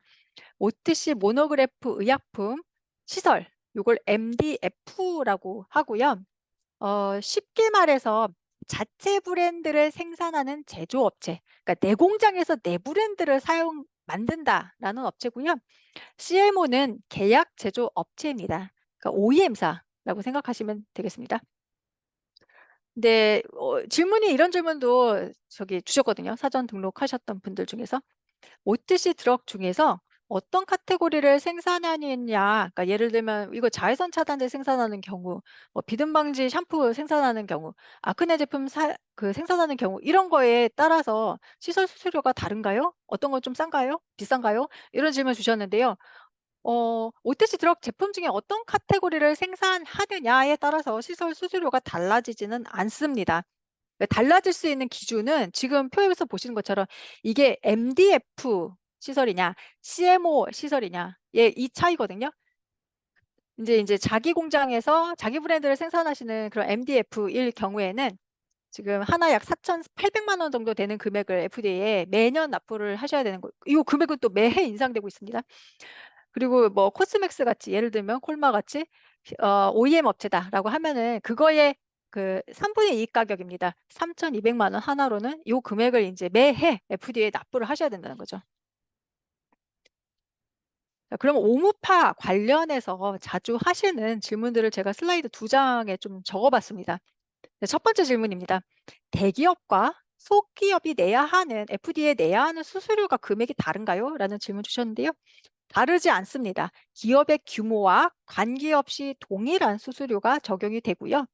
OTC 모노그래프 의약품 시설 요걸 MDF라고 하고요. 쉽게 말해서 자체 브랜드를 생산하는 제조업체, 그러니까 내 공장에서 내 브랜드를 만든다라는 업체고요. CMO는 계약 제조 업체입니다. 그러니까 OEM사라고 생각하시면 되겠습니다. 근데 질문이 이런 질문도 저기 주셨거든요. 사전 등록하셨던 분들 중에서. OTC 드럭 중에서 어떤 카테고리를 생산하느냐, 그러니까 예를 들면 이거 자외선 차단제 생산하는 경우, 뭐 비듬 방지 샴푸 생산하는 경우, 아크네 제품 생산하는 경우 이런 거에 따라서 시설 수수료가 다른가요? 어떤 건 좀 싼가요? 비싼가요? 이런 질문 주셨는데요. OTC 드럭 제품 중에 어떤 카테고리를 생산하느냐에 따라서 시설 수수료가 달라지지는 않습니다. 달라질 수 있는 기준은 지금 표에서 보시는 것처럼 이게 MDF 시설이냐 CMO 시설이냐 이 차이거든요. 이제 자기 공장에서 자기 브랜드를 생산하시는 그런 MDF일 경우에는 지금 하나 약 4,800만 원 정도 되는 금액을 FDA에 매년 납부를 하셔야 되는 거. 이 금액은 또 매해 인상되고 있습니다. 그리고 뭐 코스맥스 같이 예를 들면 콜마 같이 OEM 업체다라고 하면은 그거의 그 3분의 2 가격입니다. 3,200만 원 하나로는 요 금액을 인제 매해 FDA에 납부를 하셔야 된다는 거죠. 자, 그럼 오무파 관련해서 자주 하시는 질문들을 제가 슬라이드 2장에 좀 적어 봤습니다. 네, 첫 번째 질문입니다. 대기업과 소기업이 내야 하는 FDA에 내야 하는 수수료가 금액이 다른가요? 라는 질문 주셨는데요. 다르지 않습니다. 기업의 규모와 관계없이 동일한 수수료가 적용이 되고요.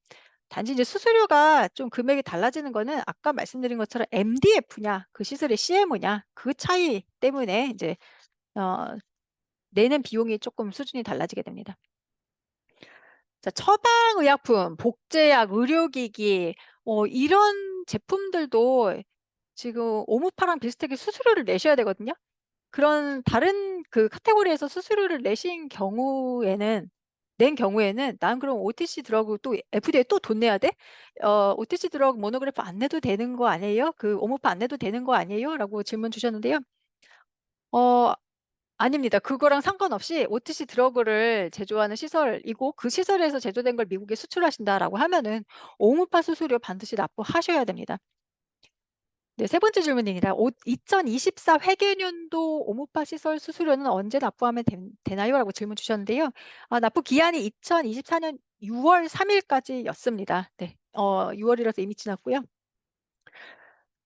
단지 이제 수수료가 좀 금액이 달라지는 거는 아까 말씀드린 것처럼 MDF냐, 그 시설의 CMO냐, 그 차이 때문에 이제 어, 내는 비용이 조금 수준이 달라지게 됩니다. 자, 처방의약품, 복제약, 의료기기, 이런 제품들도 지금 오무파랑 비슷하게 수수료를 내셔야 되거든요. 그런 다른 그 카테고리에서 수수료를 낸 경우에는 난 그럼 OTC 드러그 또 FDA에 또 돈 내야 돼? OTC 드러그 모노그래프 안 내도 되는 거 아니에요? 그 오모파 안 내도 되는 거 아니에요? 라고 질문 주셨는데요. 어, 아닙니다. 그거랑 상관없이 OTC 드러그를 제조하는 시설이고 그 시설에서 제조된 걸 미국에 수출하신다라고 하면은 오모파 수수료 반드시 납부하셔야 됩니다. 네, 세 번째 질문입니다. 2024 회계연도 오모파 시설 수수료는 언제 납부하면 되나요? 라고 질문 주셨는데요. 납부 기한이 2024년 6월 3일까지였습니다. 네, 6월이라서 이미 지났고요.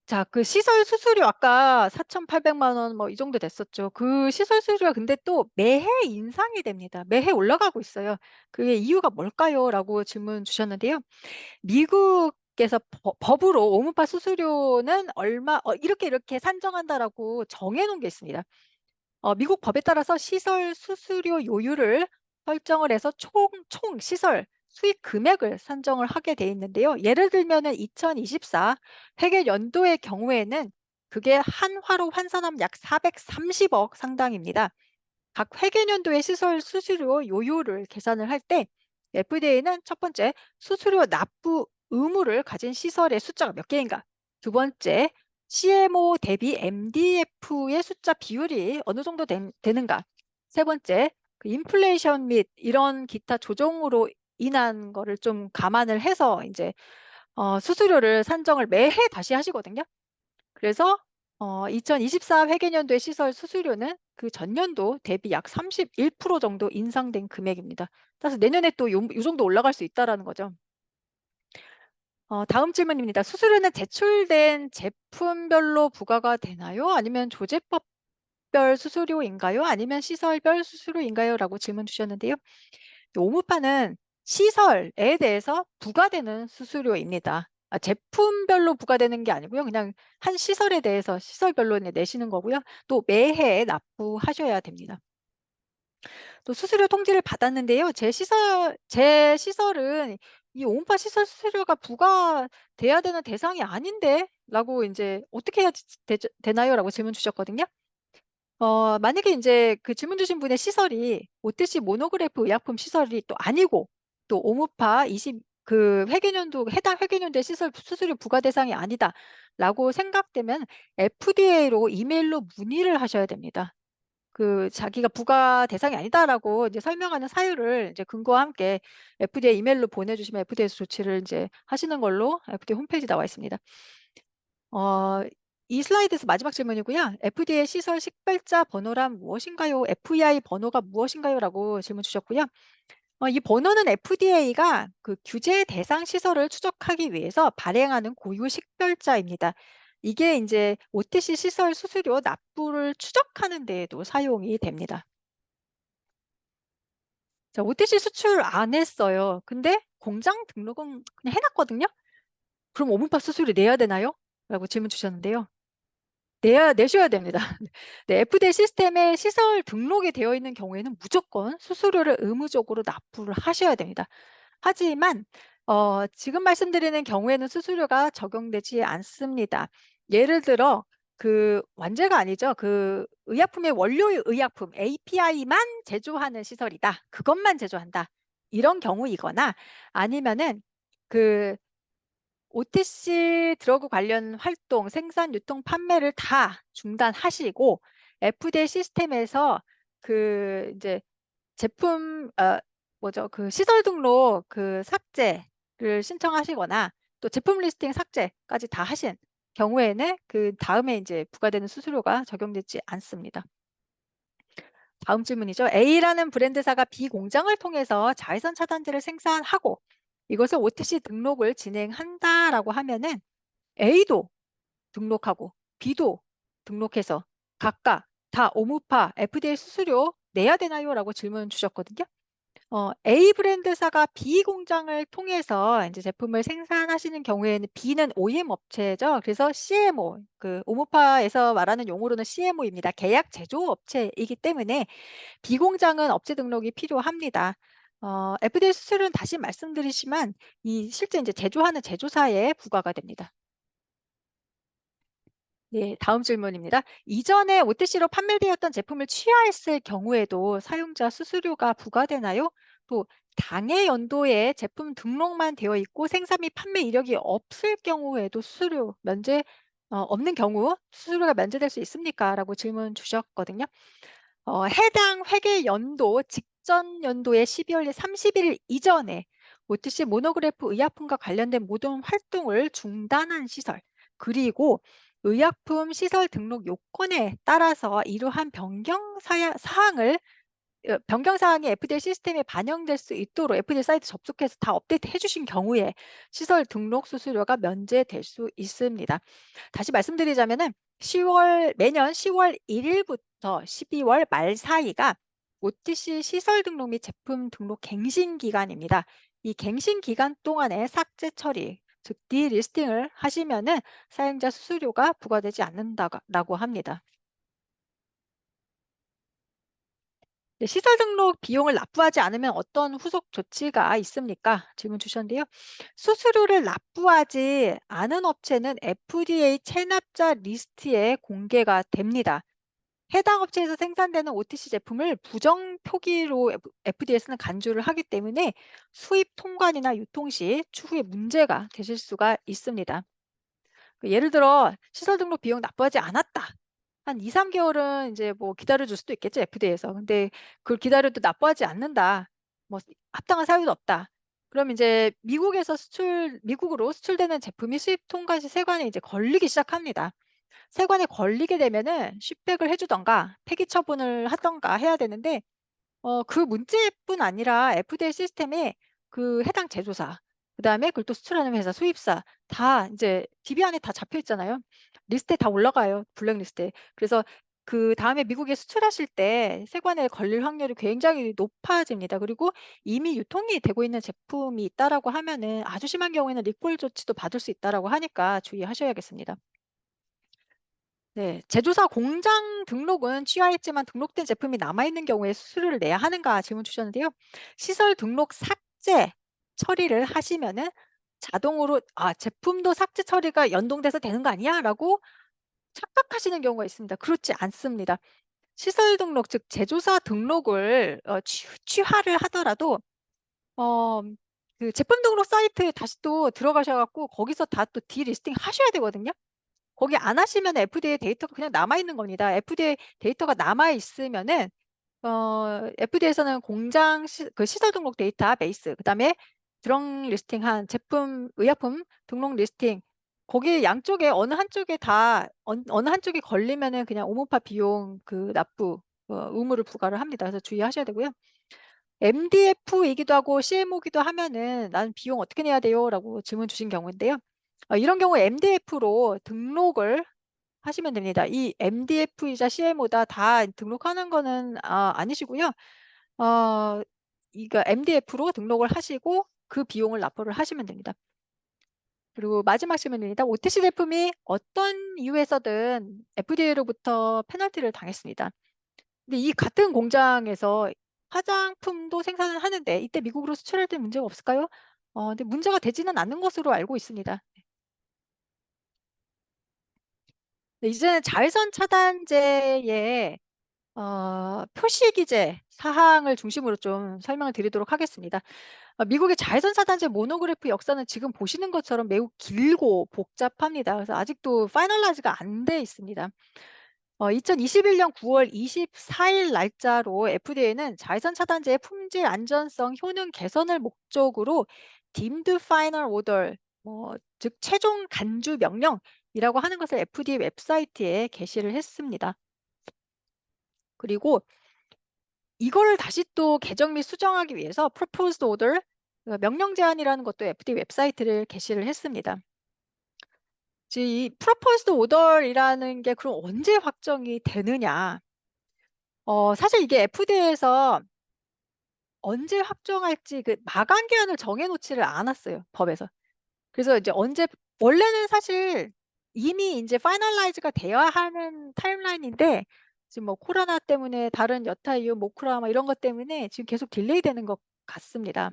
자, 그 시설 수수료 아까 4,800만 원 뭐 이 정도 됐었죠. 그 시설 수수료가 근데 또 매해 인상이 됩니다. 매해 올라가고 있어요. 그게 이유가 뭘까요? 라고 질문 주셨는데요. 미국에서 법으로 오무파 수수료는 얼마 이렇게 산정한다라고 정해 놓은 게 있습니다. 미국 법에 따라서 시설 수수료 요율을 설정을 해서 총 시설 수익 금액을 산정을 하게 돼 있는데요. 예를 들면은 2024 회계 연도의 경우에는 그게 한화로 환산하면 약 430억 상당입니다. 각 회계연도의 시설 수수료 요율을 계산을 할 때 FDA는 첫 번째, 수수료 납부 의무를 가진 시설의 숫자가 몇 개인가. 두 번째, CMO 대비 MDF의 숫자 비율이 어느 정도 되는가. 세 번째, 그 인플레이션 및 이런 기타 조정으로 인한 거를 좀 감안을 해서 이제 수수료를 산정을 매해 다시 하시거든요. 그래서 2024 회계연도의 시설 수수료는 그 전년도 대비 약 31% 정도 인상된 금액입니다. 따라서 내년에 또 요 정도 올라갈 수 있다라는 거죠. 다음 질문입니다. 수수료는 제출된 제품별로 부과가 되나요? 아니면 조제법별 수수료인가요? 아니면 시설별 수수료인가요? 라고 질문 주셨는데요. 오무파는 시설에 대해서 부과되는 수수료입니다. 제품별로 부과되는 게 아니고요. 그냥 한 시설에 대해서 시설별로 내시는 거고요. 또 매해 납부하셔야 됩니다. 또 수수료 통지를 받았는데요. 제 시설은 이 오음파 시설 수수료가 부과돼야 되는 대상이 아닌데 라고 이제 "어떻게 해야 되나요?"라고 질문 주셨거든요. 만약에 인제 그 질문 주신 분의 시설이 OTC 모노그래프 의약품 시설이 또 아니고 또 오무파 20 그 회계연도 해당 회계연도의 시설 수수료 부과 대상이 아니다라고 생각되면 FDA로 이메일로 문의를 하셔야 됩니다. 그 자기가 "부과 대상이 아니다."라고 이제 설명하는 사유를 이제 근거와 함께 FDA 이메일로 보내주시면 FDA에서 조치를 인제 하시는 걸로 FDA 홈페이지에 나와 있습니다. 어 이 슬라이드에서 마지막 질문이고요. "FDA 시설 식별자 번호란 무엇인가요? FEI 번호가 무엇인가요?"라고 질문 주셨고요. 이 번호는 FDA가 그 규제 대상 시설을 추적하기 위해서 발행하는 고유 식별자입니다. 이게 인제 OTC 시설 수수료 납부를 추적하는 데에도 사용이 됩니다. 자, OTC 수출 안 했어요. 근데 공장 등록은 그냥 해 놨거든요. "그럼 오문파 수수료 내야 되나요?" 라고 질문 주셨는데요. 내셔야 됩니다. 네, FDA 시스템에 시설 등록이 되어 있는 경우에는 무조건 수수료를 의무적으로 납부를 하셔야 됩니다. 하지만 지금 말씀드리는 경우에는 수수료가 적용되지 않습니다. 예를 들어 그 완제가 아니죠. 그 의약품의 원료의 의약품 API만 제조하는 시설이다. 그것만 제조한다. 이런 경우이거나 아니면은 그 OTC 드러그 관련 활동, 생산, 유통, 판매를 다 중단하시고 FDA 시스템에서 그 인제 제품 뭐죠? 그 시설 등록 그 삭제를 신청하시거나 또 제품 리스팅 삭제까지 다 하신 경우에는 그다음에 인제 부과되는 수수료가 적용되지 않습니다. 다음 질문이죠. A라는 브랜드사가 B 공장을 통해서 자외선 차단제를 생산하고 이것을 OTC 등록을 진행한다라고 하면은 A도 등록하고 B도 등록해서 각각 다 오무파 FDA 수수료 내야 되나요?"라고 질문 주셨거든요. A 브랜드사가 B 공장을 통해서 인제 제품을 생산하시는 경우에는 B는 OEM 업체죠. 그래서 CMO 그 오무파에서 말하는 용어로는 CMO입니다. 계약 제조 업체이기 때문에 B 공장은 업체 등록이 필요합니다. FDA 수수료는 다시 말씀드리지만 이 실제 인제 제조하는 제조사에 부과가 됩니다. 네, 다음 질문입니다. 이전에 OTC로 판매되었던 제품을 취하했을 경우에도 사용자 수수료가 부과되나요? 또 당해 연도에 제품 등록만 되어 있고 생산 및 판매 이력이 없을 경우에도 수수료 면제 없는 경우 수수료가 면제될 수 있습니까? 라고 질문 주셨거든요. 해당 회계 연도 직전 연도의 12월 31일 이전에 OTC 모노그래프 의약품과 관련된 모든 활동을 중단한 시설, 그리고 의약품 시설 등록 요건에 따라서 이러한 사항을 변경 사항이 FDA 시스템에 반영될 수 있도록 FDA 사이트 접속해서 다 업데이트해 주신 경우에 시설 등록 수수료가 면제될 수 있습니다. 다시 말씀드리자면은 매년 10월 1 일부터 12월 말 사이가 OTC 시설 등록 및 제품 등록 갱신 기간입니다. 이 갱신 기간 동안에 삭제 처리, 즉 디리스팅을 하시면은 사용자 수수료가 부과되지 않는다라고 합니다. 네, 시설 등록 비용을 납부하지 않으면 어떤 후속 조치가 있습니까? 질문 주셨는데요. 수수료를 납부하지 않은 업체는 FDA 체납자 리스트에 공개가 됩니다. 해당 업체에서 생산되는 OTC 제품을 부정 표기로 FDA에서는 간주를 하기 때문에 수입 통관이나 유통 시 추후에 문제가 되실 수가 있습니다. 예를 들어 시설 등록 비용 납부하지 않았다. 한 2-3 개월은 이제 뭐 기다려 줄 수도 있겠죠, FDA에서. 근데 그걸 기다려도 납부하지 않는다. 뭐 합당한 사유도 없다. 그럼 인제 미국으로 수출되는 제품이 수입 통관 시 세관에 이제 걸리기 시작합니다. 세관에 걸리게 되면은 쉽백을 해 주든가 폐기 처분을 하든가 해야 되는데 그 문제뿐 아니라 FDA 시스템에 그 해당 제조사, 그다음에 그걸 또 수출하는 회사, 수입사 다 인제 DB 안에 다 잡혀 있잖아요. 리스트에 다 올라가요, 블랙리스트에. 그래서 그다음에 미국에 수출하실 때 세관에 걸릴 확률이 굉장히 높아집니다. 그리고 이미 유통이 되고 있는 제품이 있다라고 하면은 아주 심한 경우에는 리콜 조치도 받을 수 있다라고 하니까 주의하셔야겠습니다. 네. 제조사 공장 등록은 취하했지만 등록된 제품이 남아있는 경우에 수수료를 내야 하는가 질문 주셨는데요. 시설 등록 삭제 처리를 하시면은 자동으로 '아 제품도 삭제 처리가 연동돼서 되는 거 아니야?'라고 착각하시는 경우가 있습니다. 그렇지 않습니다. 시설 등록 즉 제조사 등록을 취하를 하더라도 어 그 제품 등록 사이트에 다시 또 들어가셔 갖고 거기서 다 또 디리스팅 하셔야 되거든요. 거기 안 하시면 FDA 데이터가 그냥 남아 있는 겁니다. FDA 데이터가 남아 있으면은 FDA에서는 공장 시설 등록 데이터베이스, 그다음에 드럭 리스팅한 제품 의약품 등록 리스팅, 거기 양쪽에 어느 한쪽에 다 어느 한쪽이 걸리면은 그냥 오모파 비용 그 납부 의무를 부과를 합니다. 그래서 주의하셔야 되고요. MDF이기도 하고 CMO이기도 하면은 "난 비용 어떻게 내야 돼요?"라고 질문 주신 경우인데요. 이런 경우에 MDF로 등록을 하시면 됩니다. 이 MDF이자 CMO다 다 등록하는 거는 아니시고요. 어 이거 MDF로 등록을 하시고 그 비용을 납부를 하시면 됩니다. 그리고 마지막 질문입니다. OTC 제품이 어떤 이유에서든 FDA로부터 페널티를 당했습니다. 근데 이 같은 공장에서 화장품도 생산을 하는데 이때 미국으로 수출할 때 문제가 없을까요? 근데 문제가 되지는 않는 것으로 알고 있습니다. 네, 이제는 자외선 차단제의 표시 기재 사항을 중심으로 좀 설명을 드리도록 하겠습니다. 미국의 자외선 차단제 모노그래프 역사는 지금 보시는 것처럼 매우 길고 복잡합니다. 그래서 아직도 파이널라이즈가 안 돼 있습니다. 2021년 9월 24일 날짜로 FDA는 자외선 차단제의 품질 안전성 효능 개선을 목적으로 Deemed Final Order, 즉 최종 간주 명령이라고 하는 것을 FDA 웹사이트에 게시를 했습니다. 그리고 이거를 다시 또 개정 및 수정하기 위해서 Proposed Order, 명령 제안이라는 것도 FDA 웹사이트를 게시를 했습니다. 이제 이 Proposed Order이라는 게 그럼 언제 확정이 되느냐. 사실 이게 FDA에서 언제 확정할지 그 마감 기한을 정해 놓지를 않았어요, 법에서. 그래서 이제 언제 원래는 사실 이미 인제 파이널라이즈가 돼야 하는 타임라인인데 지금 뭐 코로나 때문에 다른 여타 이유 모크라 뭐 이런 것 때문에 지금 계속 딜레이 되는 것 같습니다.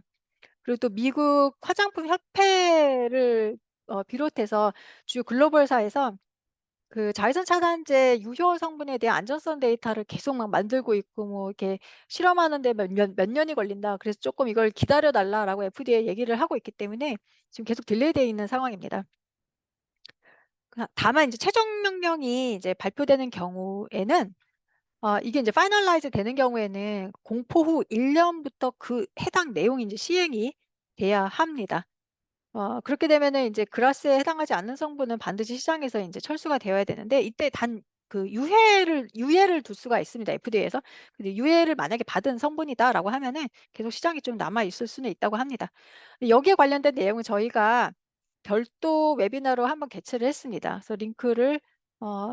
그리고 또 미국 화장품 협회를 비롯해서 주요 글로벌사에서 그 자외선 차단제 유효 성분에 대한 안전성 데이터를 계속 막 만들고 있고 뭐 이렇게 실험하는 데 몇 년이 걸린다. 그래서 "쪼끔 이걸 기다려 달라."라고 FDA 얘기를 하고 있기 때문에 지금 계속 딜레이되어 있는 상황입니다. 다만 인제 최종 명령이 이제 발표되는 경우에는 이게 인제 파이널라이즈 되는 경우에는 공포 후 1 년부터 그 해당 내용이 인제 시행이 돼야 합니다. 그렇게 되면은 인제 글라스에 해당하지 않는 성분은 반드시 시장에서 인제 철수가 되어야 되는데 이때 단 그 유예를 둘 수가 있습니다, FDA에서. 근데 유예를 만약에 받은 성분이다라고 하면은 계속 시장에 좀 남아 있을 수는 있다고 합니다. 여기에 관련된 내용은 저희가 별도 웨비나로 한번 개최를 했습니다. 그래서 링크를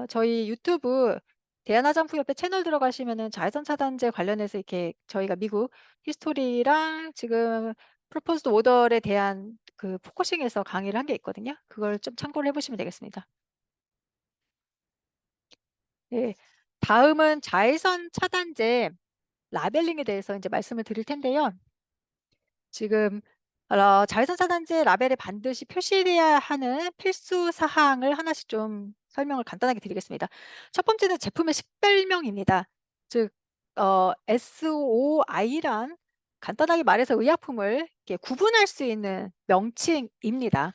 저희 유튜브 대한화장품협회 채널 들어가시면은 자외선 차단제 관련해서 이렇게 저희가 미국 히스토리랑 지금 프로포즈드 오더에 대한 그 포커싱해서 강의를 한 게 있거든요. 그걸 좀 참고를 해 보시면 되겠습니다. 네. 다음은 자외선 차단제 라벨링에 대해서 인제 말씀을 드릴 텐데요. 지금 자외선 차단제 라벨에 반드시 표시해야 하는 필수 사항을 하나씩 좀 설명을 간단하게 드리겠습니다. 첫 번째는 제품의 식별명입니다. 즉 SOI란 간단하게 말해서 의약품을 이렇게 구분할 수 있는 명칭입니다.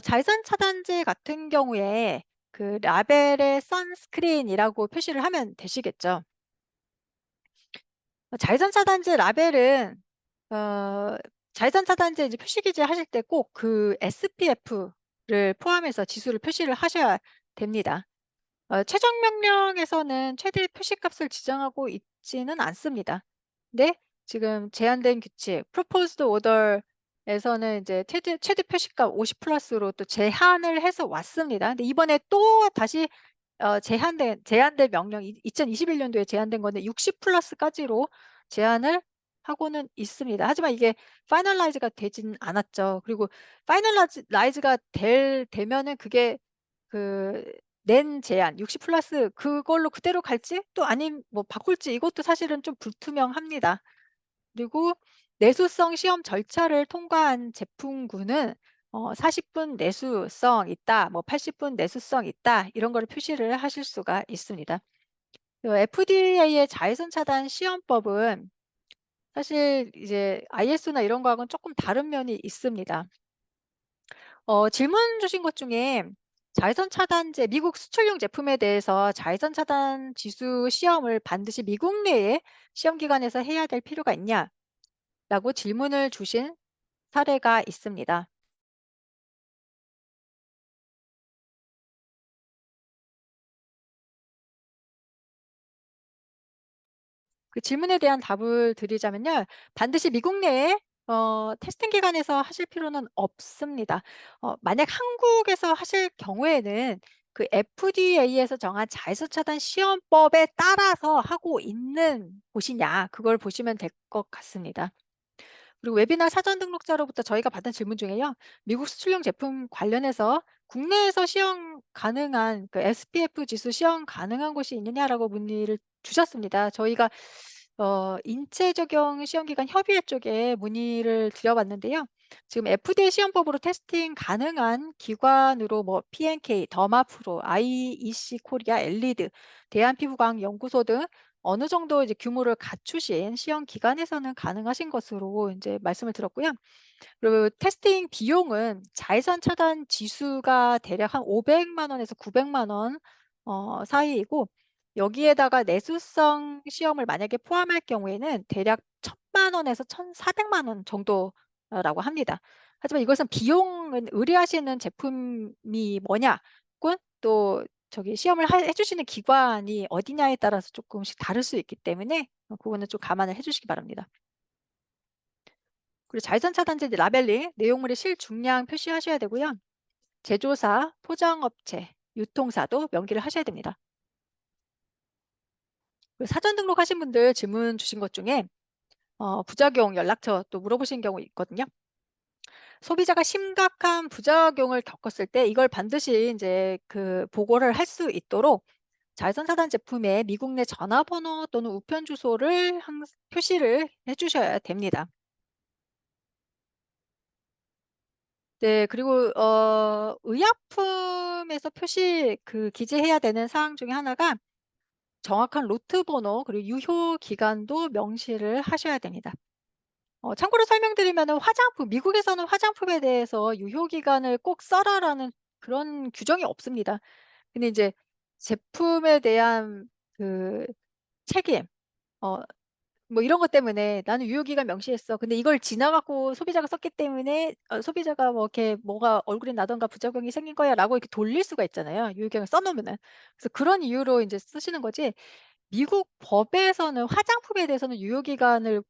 자외선 차단제 같은 경우에 그 라벨에 선스크린이라고 표시를 하면 되시겠죠. 자외선 차단제 라벨은 어 자외선 차단제 이제 표시 기재 하실 때 꼭 그 SPF를 포함해서 지수를 표시를 하셔야 됩니다. 최종 명령에서는 최대 표시값을 지정하고 있지는 않습니다. 근데 지금 제한된 규칙 proposed order에서는 이제 최대 표시값 50 플러스로 또 제한을 해서 왔습니다. 근데 이번에 또 다시 제한된 명령 2021 년도에 제한된 건데 60 플러스까지로 제한을 하고는 있습니다. 하지만 이게 파이널라이즈가 되진 않았죠. 그리고 파이널라이즈가 되면은 그게 그 낸 제한 60 플러스 그걸로 그대로 갈지 또 아님 뭐 바꿀지 이것도 사실은 좀 불투명합니다. 그리고 내수성 시험 절차를 통과한 제품군은 40분 내수성 있다, 뭐 80분 내수성 있다 이런 거를 표시를 하실 수가 있습니다. FDA의 자외선 차단 시험법은 사실 이제 ISO나 이런 거하고는 조금 다른 면이 있습니다. 질문 주신 것 중에 자외선 차단제 미국 수출용 제품에 대해서 자외선 차단 지수 시험을 반드시 미국 내에 시험 기관에서 해야 될 필요가 있냐라고 질문을 주신 사례가 있습니다. 그 질문에 대한 답을 드리자면요. 반드시 미국 내에 테스팅 기관에서 하실 필요는 없습니다. 만약 한국에서 하실 경우에는 그 FDA에서 정한 자외선 차단 시험법에 따라서 하고 있는 곳이냐 그걸 보시면 될 것 같습니다. 그리고 웨비나 사전 등록자로부터 저희가 받은 질문 중에요. 미국 수출용 제품 관련해서 국내에서 시험 가능한 그 SPF 지수 시험 가능한 곳이 있느냐라고 문의를 주셨습니다. 저희가 인체 적용 시험 기관 협의회 쪽에 문의를 드려 봤는데요. 지금 FDA 시험법으로 테스팅 가능한 기관으로 뭐 P&K, 더마프로, IEC 코리아, 엘리드, 대한피부과학 연구소 등 어느 정도 이제 규모를 갖추신 시험 기관에서는 가능하신 것으로 인제 말씀을 들었고요. 그리고 테스팅 비용은 자외선 차단 지수가 대략 한 500만 원에서 900만 원 사이이고 여기에다가 내수성 시험을 만약에 포함할 경우에는 대략 1,000만 원에서 1,400만 원 정도라고 합니다. 하지만 이것은 비용은 의뢰하시는 제품이 뭐냐 혹은 또 저기 시험을 해 주시는 기관이 어디냐에 따라서 쪼끔씩 다를 수 있기 때문에 고거는 좀 감안을 해 주시기 바랍니다. 그리고 자외선 차단제 라벨링 내용물의 실중량 표시하셔야 되고요. 제조사, 포장업체, 유통사도 명기를 하셔야 됩니다. 그 사전 등록하신 분들 질문 주신 것 중에 부작용 연락처 또 물어보신 경우 있거든요. 소비자가 심각한 부작용을 겪었을 때 이걸 반드시 인제 그 보고를 할 수 있도록 자외선 차단 제품의 미국 내 전화번호 또는 우편 주소를 표시를 해 주셔야 됩니다. 네. 그리고 의약품에서 기재해야 되는 사항 중에 하나가 정확한 로트 번호 그리고 유효 기간도 명시를 하셔야 됩니다. 참고로 설명드리면은 미국에서는 화장품에 대해서 유효 기간을 꼭 써라라는 그런 규정이 없습니다. 근데 인제 제품에 대한 그 책임 어 뭐 이런 것 때문에 "나는 유효기간 명시했어. 근데 이걸 지나 갖고 소비자가 썼기 때문에 소비자가 뭐 이렇게 뭐가 얼굴에 나든가 부작용이 생긴 거야."라고 이렇게 돌릴 수가 있잖아요, 유효기간을 써 놓으면은. 그래서 그런 이유로 인제 쓰시는 거지 미국 법에서는 화장품에 대해서는 유효기간을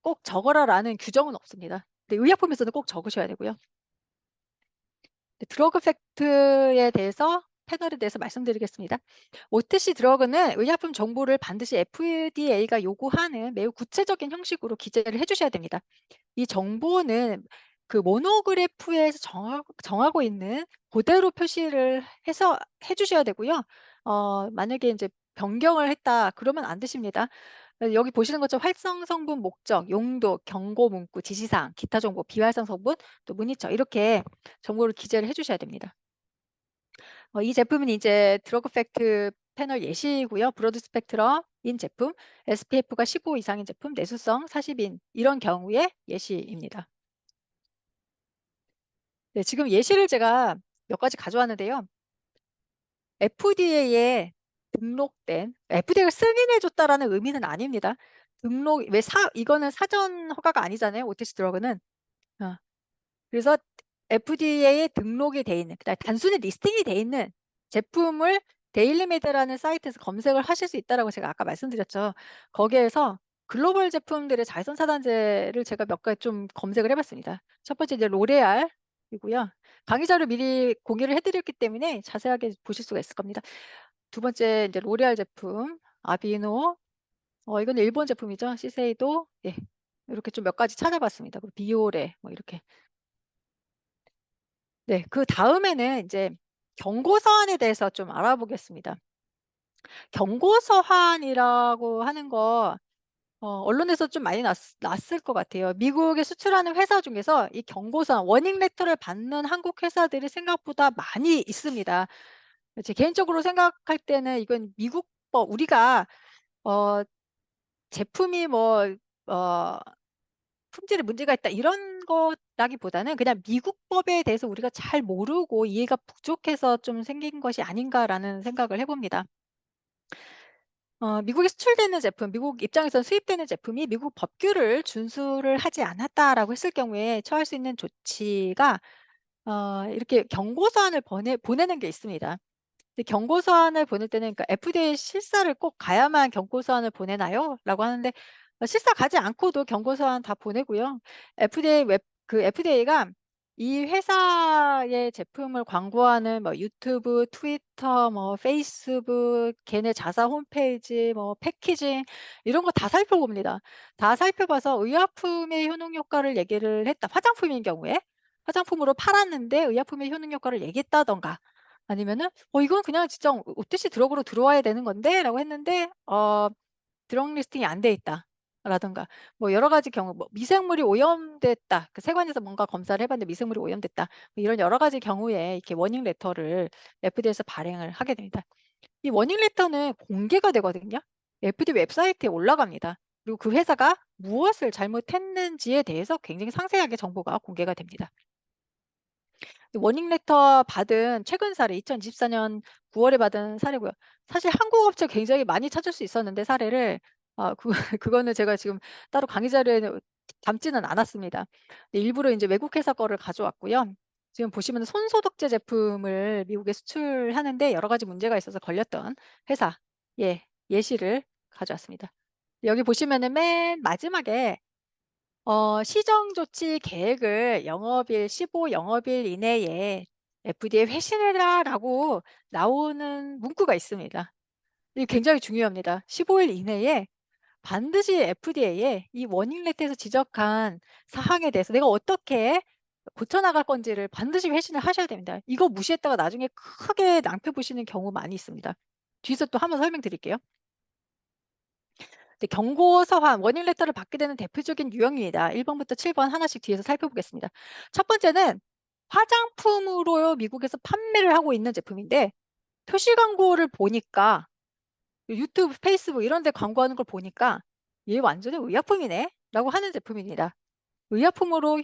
꼭 적어라라는 규정은 없습니다. 근데 의약품에서는 꼭 적으셔야 되고요. 네, 드러그 팩트에 대해서 패널에 대해서 말씀드리겠습니다. OTC 드러그는 의약품 정보를 반드시 FDA가 요구하는 매우 구체적인 형식으로 기재를 해 주셔야 됩니다. 이 정보는 그 모노그래프에서 정하고 있는 고대로 표시를 해서 해 주셔야 되고요. 만약에 인제 변경을 했다 그러면 안 되십니다. 여기 보시는 것처럼 활성 성분 목적, 용도, 경고 문구, 지시사항, 기타 정보, 비활성 성분, 또 문의처 이렇게 정보를 기재를 해 주셔야 됩니다. 이 제품은 이제 드러그 팩트 패널 예시고요. 브로드 스펙트럼인 제품, SPF가 15 이상인 제품, 내수성 40인 이런 경우의 예시입니다. 네, 지금 예시를 제가 몇 가지 가져왔는데요. FDA에 등록된 FDA가 승인해 줬다라는 의미는 아닙니다. 등록 왜 이거는 사전 허가가 아니잖아요. OTC 드러그는. 어. 그래서 FDA에 등록이 돼 있는 그다음에 단순히 리스팅이 돼 있는 제품을 데일리메드라는 사이트에서 검색을 하실 수 있다라고 제가 아까 말씀드렸죠. 거기에서 글로벌 제품들의 자외선 차단제를 제가 몇 가지 좀 검색을 해 봤습니다. 첫 번째 이제 로레알이고요. 강의 자료 미리 공유를 해 드렸기 때문에 자세하게 보실 수가 있을 겁니다. 두 번째 이제 로레알 제품, 아비노, 이건 일본 제품이죠. 시세이도. 예. 요렇게 좀 몇 가지 찾아봤습니다. 그리고 비오레 뭐 이렇게. 네. 그다음에는 인제 경고 서한에 대해서 좀 알아보겠습니다. 경고 서한이라고 하는 거 언론에서 좀 많이 났을 것 같아요. 미국에 수출하는 회사 중에서 이 경고 서한 워닝 레터를 받는 한국 회사들이 생각보다 많이 있습니다. 제 개인적으로 생각할 때는 이건 미국법 우리가 어 제품이 뭐 어 품질에 문제가 있다 이런 거라기보다는 그냥 미국법에 대해서 우리가 잘 모르고 이해가 부족해서 좀 생긴 것이 아닌가라는 생각을 해 봅니다. 미국에 수출되는 제품, 미국 입장에서 수입되는 제품이 미국 법규를 준수를 하지 않았다라고 했을 경우에 처할 수 있는 조치가 이렇게 경고 서한을 보내는 게 있습니다. 근데 경고 서한을 보낼 때는 그러니까 FDA 실사를 꼭 가야만 경고 서한을 보내나요?"라고 하는데 실사 가지 않고도 경고 서한 다 보내고요. FDA가 이 회사의 제품을 광고하는 뭐 유튜브, 트위터, 뭐 페이스북, 걔네 자사 홈페이지, 뭐 패키징 이런 거 다 살펴봅니다. 다 살펴봐서 의약품의 효능 효과를 얘기를 했다. 화장품인 경우에 화장품으로 팔았는데 의약품의 효능 효과를 얘기했다든가 아니면은 이건 그냥 진짜 OTC 드러그로 들어와야 되는 건데."라고 했는데 드럭 리스팅이 안 돼 있다라든가 뭐 여러 가지 경우 뭐 "미생물이 오염됐다. 그 세관에서 뭔가 검사를 해 봤는데 미생물이 오염됐다." 뭐 이런 여러 가지 경우에 이렇게 워닝 레터를 FDA에서 발행을 하게 됩니다. 이 워닝 레터는 공개가 되거든요. FDA 웹사이트에 올라갑니다. 그리고 그 회사가 무엇을 잘못했는지에 대해서 굉장히 상세하게 정보가 공개가 됩니다. 워닝 레터 받은 최근 사례 2024년 9 월에 받은 사례고요. 사실 한국 업체 굉장히 많이 찾을 수 있었는데 사례를 그거는 제가 지금 따로 강의 자료에는 담지는 않았습니다. 근데 일부러 인제 외국 회사 거를 가져왔고요. 지금 보시면은 손소독제 제품을 미국에 수출하는데 여러 가지 문제가 있어서 걸렸던 회사의 예시를 가져왔습니다. 여기 보시면은 맨 마지막에 시정 조치 계획을 영업일 15 영업일 이내에 FDA에 회신해라라고 나오는 문구가 있습니다. 이게 굉장히 중요합니다. 15일 이내에 반드시 FDA에 이 워닝 레터에서 지적한 사항에 대해서 내가 어떻게 고쳐 나갈 건지를 반드시 회신을 하셔야 됩니다. 이거 무시했다가 나중에 크게 낭패 보시는 경우 많이 있습니다. 뒤에서 또 한번 설명드릴게요. 네, 경고 서한 워닝 레터를 받게 되는 대표적인 유형입니다. 1 번부터 7번 하나씩 뒤에서 살펴보겠습니다. 첫 번째는 화장품으로 미국에서 판매를 하고 있는 제품인데 표시 광고를 보니까 유튜브, 페이스북 이런 데 광고하는 걸 보니까 '얘 완전히 의약품이네.'라고 하는 제품입니다. 의약품으로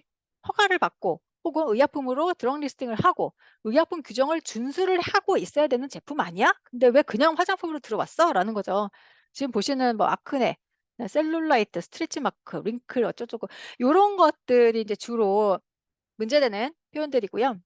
허가를 받고 혹은 의약품으로 드럭 리스팅을 하고 의약품 규정을 준수를 하고 있어야 되는 제품 아니야? 근데 왜 그냥 화장품으로 들어왔어?"라는 거죠. 지금 보시는 뭐 아크네, 셀룰라이트, 스트레치 마크, 링클 어쩌고저쩌고 요런 것들이 이제 주로 문제되는 표현들이고요.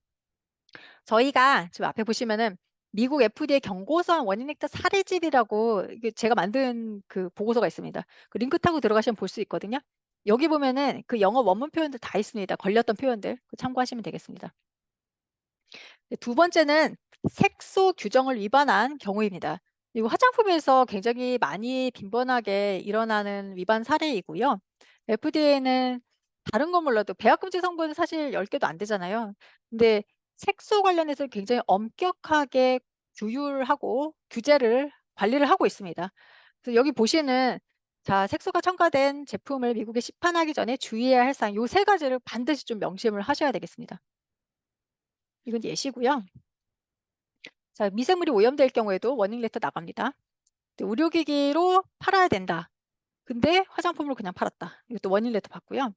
저희가 지금 앞에 보시면은 미국 FDA 경고서한 원인 넥터 사례집이라고 이게 제가 만든 그 보고서가 있습니다. 그 링크 타고 들어가시면 볼 수 있거든요. 여기 보면은 그 영어 원문 표현들 다 있습니다. 걸렸던 표현들. 그 참고하시면 되겠습니다. 네, 두 번째는 색소 규정을 위반한 경우입니다. 이거 화장품에서 굉장히 많이 빈번하게 일어나는 위반 사례이고요. FDA는 다른 건 몰라도 배합 금지 성분은 사실 10 개도 안 되잖아요. 근데 색소 관련해서 굉장히 엄격하게 규율하고 규제를 관리를 하고 있습니다. 그래서 여기 보시는 자, 색소가 첨가된 제품을 미국에 시판하기 전에 주의해야 할 사항 요 세 가지를 반드시 좀 명심을 하셔야 되겠습니다. 이건 예시고요. 자, 미생물이 오염될 경우에도 워닝 레터 나갑니다. 의료기기로 팔아야 된다. 근데 화장품으로 그냥 팔았다. 이것도 워닝 레터 받고요.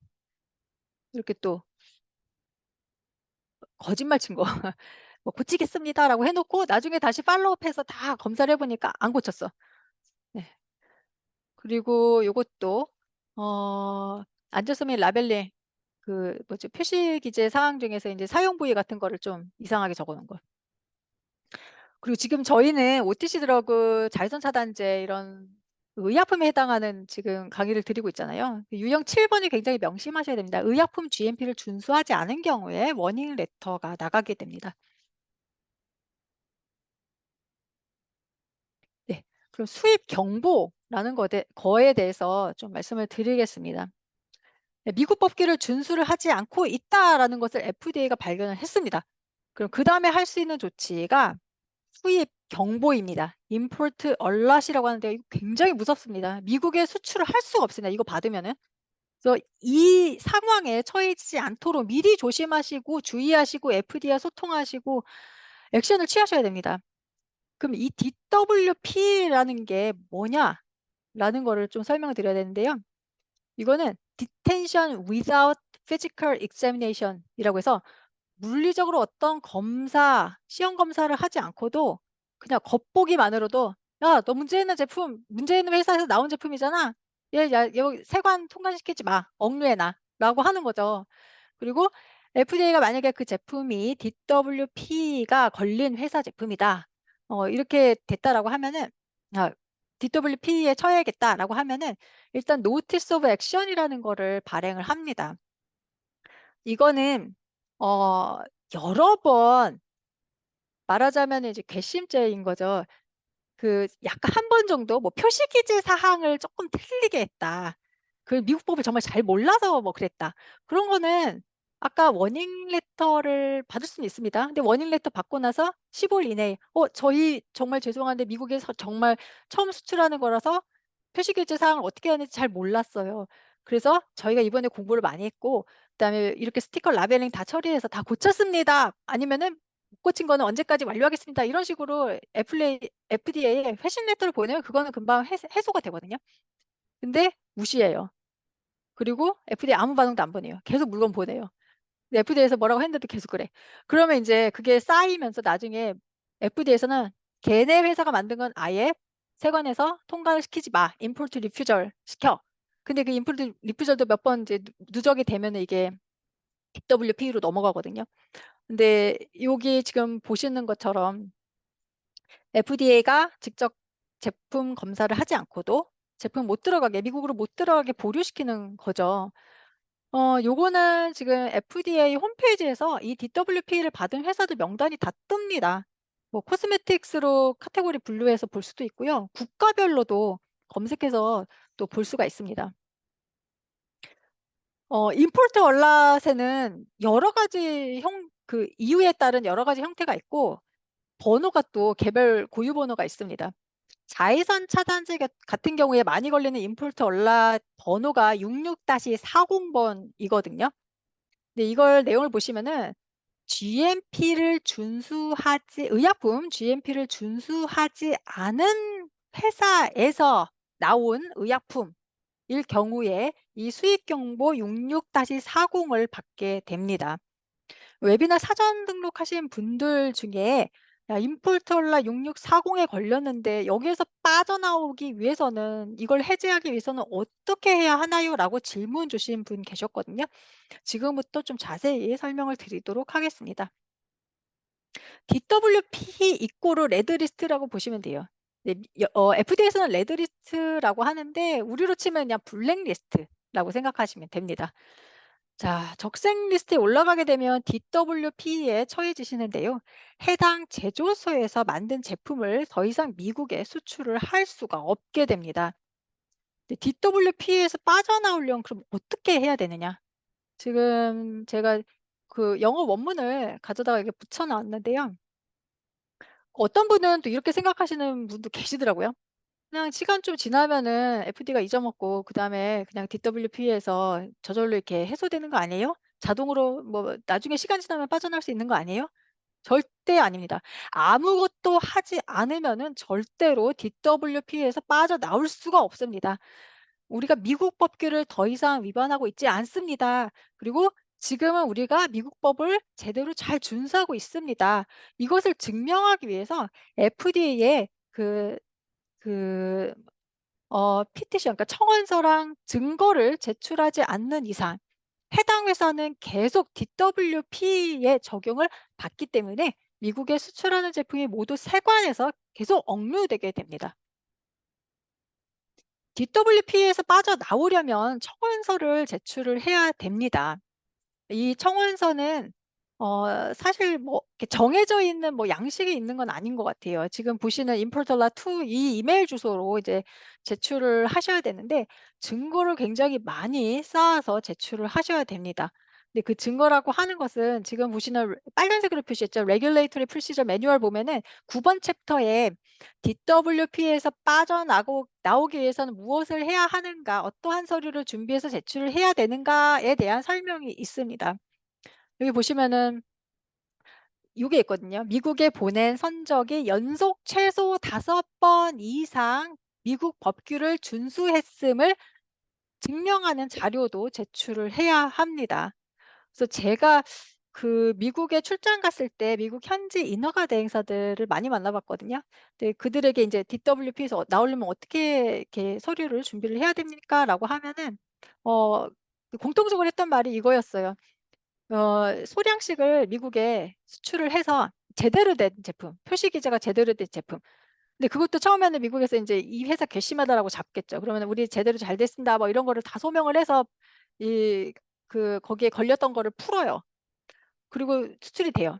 이렇게 또 거짓말 친 거 뭐 "고치겠습니다."라고 해 놓고 나중에 다시 팔로우업해서 다 검사를 해 보니까 안 고쳤어. 네. 그리고 요것도 안전성 및 라벨링 그 뭐죠? 표시 기재 사항 중에서 인제 사용 부위 같은 거를 좀 이상하게 적어 놓은 거. 그리고 지금 저희는 OTC 드러그, 자외선 차단제 이런 의약품에 해당하는 지금 강의를 드리고 있잖아요. 그 유형 7 번이 굉장히 명심하셔야 됩니다. 의약품 GMP를 준수하지 않은 경우에 워닝 레터가 나가게 됩니다. 네. 그럼 수입 경보라는 거에 대해서 좀 말씀을 드리겠습니다. 네, 미국 법규를 준수를 하지 않고 있다라는 것을 FDA가 발견을 했습니다. 그럼 그다음에 할 수 있는 조치가 수입 경보입니다. 임포트 얼럿이라고 하는데 이거 굉장히 무섭습니다. 미국에 수출을 할 수가 없습니다, 이거 받으면은. 그래서 이 상황에 처해지지 않도록 미리 조심하시고 주의하시고 FDA와 소통하시고 액션을 취하셔야 됩니다. 그럼 이 DWP라는 게 뭐냐라는 거를 좀 설명을 드려야 되는데요. 이거는 Detention Without Physical Examination 이라고 해서 물리적으로 어떤 검사, 시험 검사를 하지 않고도 그냥 겉보기만으로도 "야 너 문제 있는 제품 문제 있는 회사에서 나온 제품이잖아. 얘 야 여기 세관 통관시키지 마. 억류해 놔."라고 하는 거죠. 그리고 FDA가 만약에 그 제품이 DWP가 걸린 회사 제품이다. 이렇게 됐다라고 하면은 아 "DWP에 처해야겠다."라고 하면은 일단 노티스 오브 액션이라는 거를 발행을 합니다. 이거는 어 여러 번 말하자면은 이제 괘씸죄인 거죠. 그 약간 한 번 정도 뭐 표시 기재 사항을 쪼끔 틀리게 했다. 그 미국 법을 정말 잘 몰라서 뭐 그랬다. 그런 거는 아까 워닝 레터를 받을 수는 있습니다. 근데 워닝 레터 받고 나서 15일 이내에 저희 정말 죄송한데 미국에서 정말 처음 수출하는 거라서 표시 기재 사항을 어떻게 해야 하는지 잘 몰랐어요. 그래서 저희가 이번에 공부를 많이 했고 그다음에 이렇게 스티커 라벨링 다 처리해서 다 고쳤습니다. 아니면은 못 고친 거는 언제까지 완료하겠습니다. 이런 식으로 FDA에 회신 레터를 보내면 그거는 금방 해소가 되거든요. 근데 무시해요. 그리고 FDA 아무 반응도 안 보내요. 계속 물건 보내요. 근데 FDA에서 뭐라고 했는데도 계속 그래. 그러면 인제 그게 쌓이면서 나중에 FDA에서는 "걔네 회사가 만든 건 아예 세관에서 통과를 시키지 마. 임포트 리퓨절 시켜." 근데 그 임포트 리퓨절도 몇 번 이제 누적이 되면은 이게 DWP로 넘어가거든요. 근데 여기 지금 보시는 것처럼 FDA가 직접 제품 검사를 하지 않고도 제품 못 들어가게 미국으로 못 들어가게 보류시키는 거죠. 요거는 지금 FDA 홈페이지에서 이 DWP를 받은 회사들 명단이 다 뜹니다. 뭐 코스메틱스로 카테고리 분류해서 볼 수도 있고요. 국가별로도 검색해서 또 볼 수가 있습니다. 임포트 얼랏에는 여러 가지 이유에 따른 여러 가지 형태가 있고 번호가 또 개별 고유 번호가 있습니다. 자외선 차단제 같은 경우에 많이 걸리는 임포트 얼랏 번호가 66-40 번이거든요. 근데 이걸 내용을 보시면은 GMP를 준수하지 의약품 GMP를 준수하지 않은 회사에서 나온 의약품일 경우에 이 수익 경보 66-40을 받게 됩니다. 웹이나 사전 등록하신 분들 중에 "야 임폴터라 6640에 걸렸는데 여기에서 빠져나오기 위해서는 이걸 해제하기 위해서는 어떻게 해야 하나요?"라고 질문 주신 분 계셨거든요. 지금부터 좀 자세히 설명을 드리도록 하겠습니다. DWP 이꼬르 레드리스트라고 보시면 돼요. 네 FDA에서는 레드리스트라고 하는데 우리로 치면 그냥 블랙리스트라고 생각하시면 됩니다. 자, 적색 리스트에 올라가게 되면 DWP에 처해지시는데요. 해당 제조소에서 만든 제품을 더 이상 미국에 수출을 할 수가 없게 됩니다. DWP에서 빠져나오려면 그럼 어떻게 해야 되느냐? 지금 제가 그 영어 원문을 가져다가 이렇게 붙여 놨는데요. 어떤 분은 또 이렇게 생각하시는 분도 계시더라고요. 그냥 시간 좀 지나면은 FD가 잊어먹고 그다음에 그냥 DWP에서 저절로 이렇게 해소되는 거 아니에요? 자동으로 뭐 나중에 시간 지나면 빠져나올 수 있는 거 아니에요? 절대 아닙니다. 아무것도 하지 않으면은 절대로 DWP에서 빠져나올 수가 없습니다. 우리가 미국 법규를 더 이상 위반하고 있지 않습니다. 그리고 지금은 우리가 미국 법을 제대로 잘 준수하고 있습니다. 이것을 증명하기 위해서 FDA에 그 피티션 그러니까 청원서랑 증거를 제출하지 않는 이상 해당 회사는 계속 DWP의 적용을 받기 때문에 미국에 수출하는 제품이 모두 세관에서 계속 억류되게 됩니다. DWP에서 빠져나오려면 청원서를 제출을 해야 됩니다. 이 청원서는 사실 뭐 이렇게 정해져 있는 뭐 양식이 있는 건 아닌 것 같아요. 지금 보시는 임포털라 2 이 이메일 주소로 이제 제출을 하셔야 되는데 증거를 굉장히 많이 쌓아서 제출을 하셔야 됩니다. 근데 그 증거라고 하는 것은 지금 보시는 빨간색으로 표시했죠. Regulatory Procedure Manual 보면은 9번 챕터에 DWP에서 나오기 위해서는 무엇을 해야 하는가, 어떠한 서류를 준비해서 제출을 해야 되는가에 대한 설명이 있습니다. 여기 보시면은 요게 있거든요. 미국에 보낸 선적이 연속 최소 5번 이상 미국 법규를 준수했음을 증명하는 자료도 제출을 해야 합니다. 그래서 제가 미국에 출장 갔을 때 미국 현지 인허가 대행사들을 많이 만나 봤거든요. 근데 그들에게 인제 "DWP에서 나오려면 어떻게 이렇게 서류를 준비를 해야 됩니까?"라고 하면은 어 공통적으로 했던 말이 이거였어요. 소량씩을 미국에 수출을 해서 제대로 된 제품, 표시 기재가 제대로 된 제품. 근데 그것도 처음에는 미국에서 인제 "이 회사 괘씸하다."라고 잡겠죠. 그러면은 "우리 제대로 잘 됐습니다." 뭐 이런 거를 다 소명을 해서 이 거기에 걸렸던 거를 풀어요. 그리고 수출이 돼요.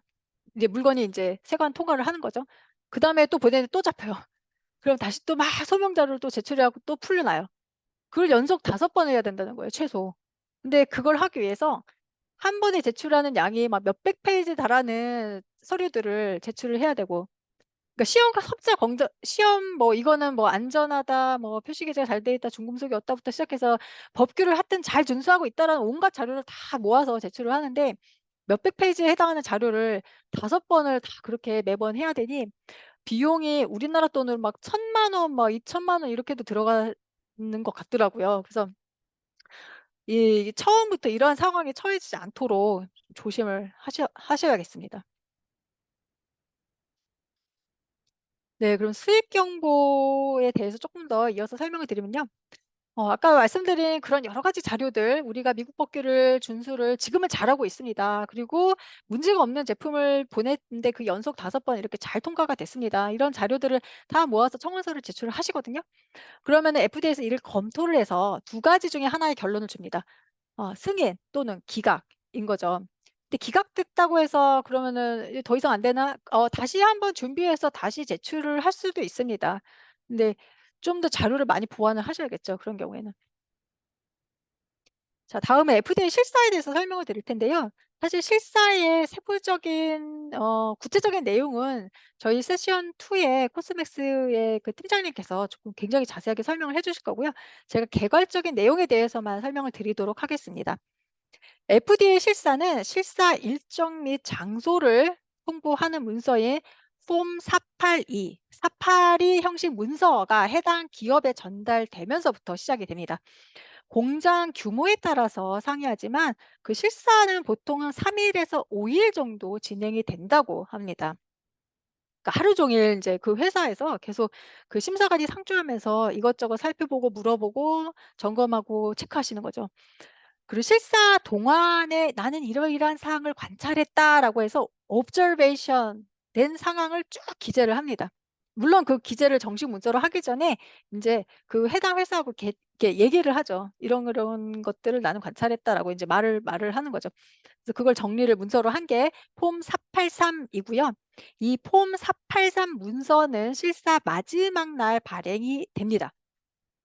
이제 물건이 인제 세관 통과를 하는 거죠. 그다음에 또 보내는데 또 잡혀요. 그럼 다시 또 막 소명 자료를 또 제출해 갖고 또 풀려나요. 그걸 연속 5번 해야 된다는 거예요 최소. 근데 그걸 하기 위해서 한 번에 제출하는 양이 막 몇백 페이지 달하는 서류들을 제출을 해야 되고 그러니까 시험과 섭자 공정 시험 뭐 이거는 뭐 안전하다 뭐 표시 계제가 잘 돼 있다 중금속이 없다부터 시작해서 법규를 하여튼 잘 준수하고 있다라는 온갖 자료를 다 모아서 제출을 하는데 몇백 페이지에 해당하는 자료를 5번을 다 그렇게 매번 해야 되니 비용이 우리나라 돈으로 막 1,000만 원 막 2,000만 원 이렇게도 들어가는 것 같더라고요. 그래서 처음부터 이러한 상황에 처해지지 않도록 조심을 하셔야겠습니다. 네. 그럼 수익 경보에 대해서 쪼끔 더 이어서 설명을 드리면요. 아까 말씀드린 그런 여러 가지 자료들 우리가 미국 법규를 준수를 지금은 잘하고 있습니다. 그리고 문제가 없는 제품을 보냈는데 그 연속 5번 이렇게 잘 통과가 됐습니다. 이런 자료들을 다 모아서 청원서를 제출을 하시거든요. 그러면은 FDA에서 이를 검토를 해서 두 가지 중에 하나의 결론을 줍니다. 승인 또는 기각인 거죠. 근데 기각됐다고 해서 그러면은 이제 '더 이상 안 되나?' 다시 한번 준비해서 다시 제출을 할 수도 있습니다. 근데 좀 더 자료를 많이 보완을 하셔야겠죠, 그런 경우에는. 자 다음에 FDA 실사에 대해서 설명을 드릴 텐데요. 사실 실사의 세부적인 구체적인 내용은 저희 세션 2에 코스맥스의 그 팀장님께서 조금 굉장히 자세하게 설명을 해 주실 거고요. 제가 개괄적인 내용에 대해서만 설명을 드리도록 하겠습니다. FDA 실사는 실사 일정 및 장소를 홍보하는 문서인 폼 482, 482 형식 문서가 해당 기업에 전달되면서부터 시작이 됩니다. 공장 규모에 따라서 상이하지만 그 실사는 보통 한 3 일에서 5일 정도 진행이 된다고 합니다. 그러니까 하루 종일 인제 그 회사에서 계속 그 심사관이 상주하면서 이것저것 살펴보고 물어보고 점검하고 체크하시는 거죠. 그리고 실사 동안에 "나는 이러이러한 사항을 관찰했다."라고 해서 observation 된 상황을 쭉 기재를 합니다. 물론 그 기재를 정식 문서로 하기 전에 인제 그 해당 회사하고 이렇게 얘기를 하죠. "이런 것들을 나는 관찰했다."라고 인제 말을 하는 거죠. 그래서 그걸 정리를 문서로 한 게 폼 483 이고요. 이 폼 483 문서는 실사 마지막 날 발행이 됩니다.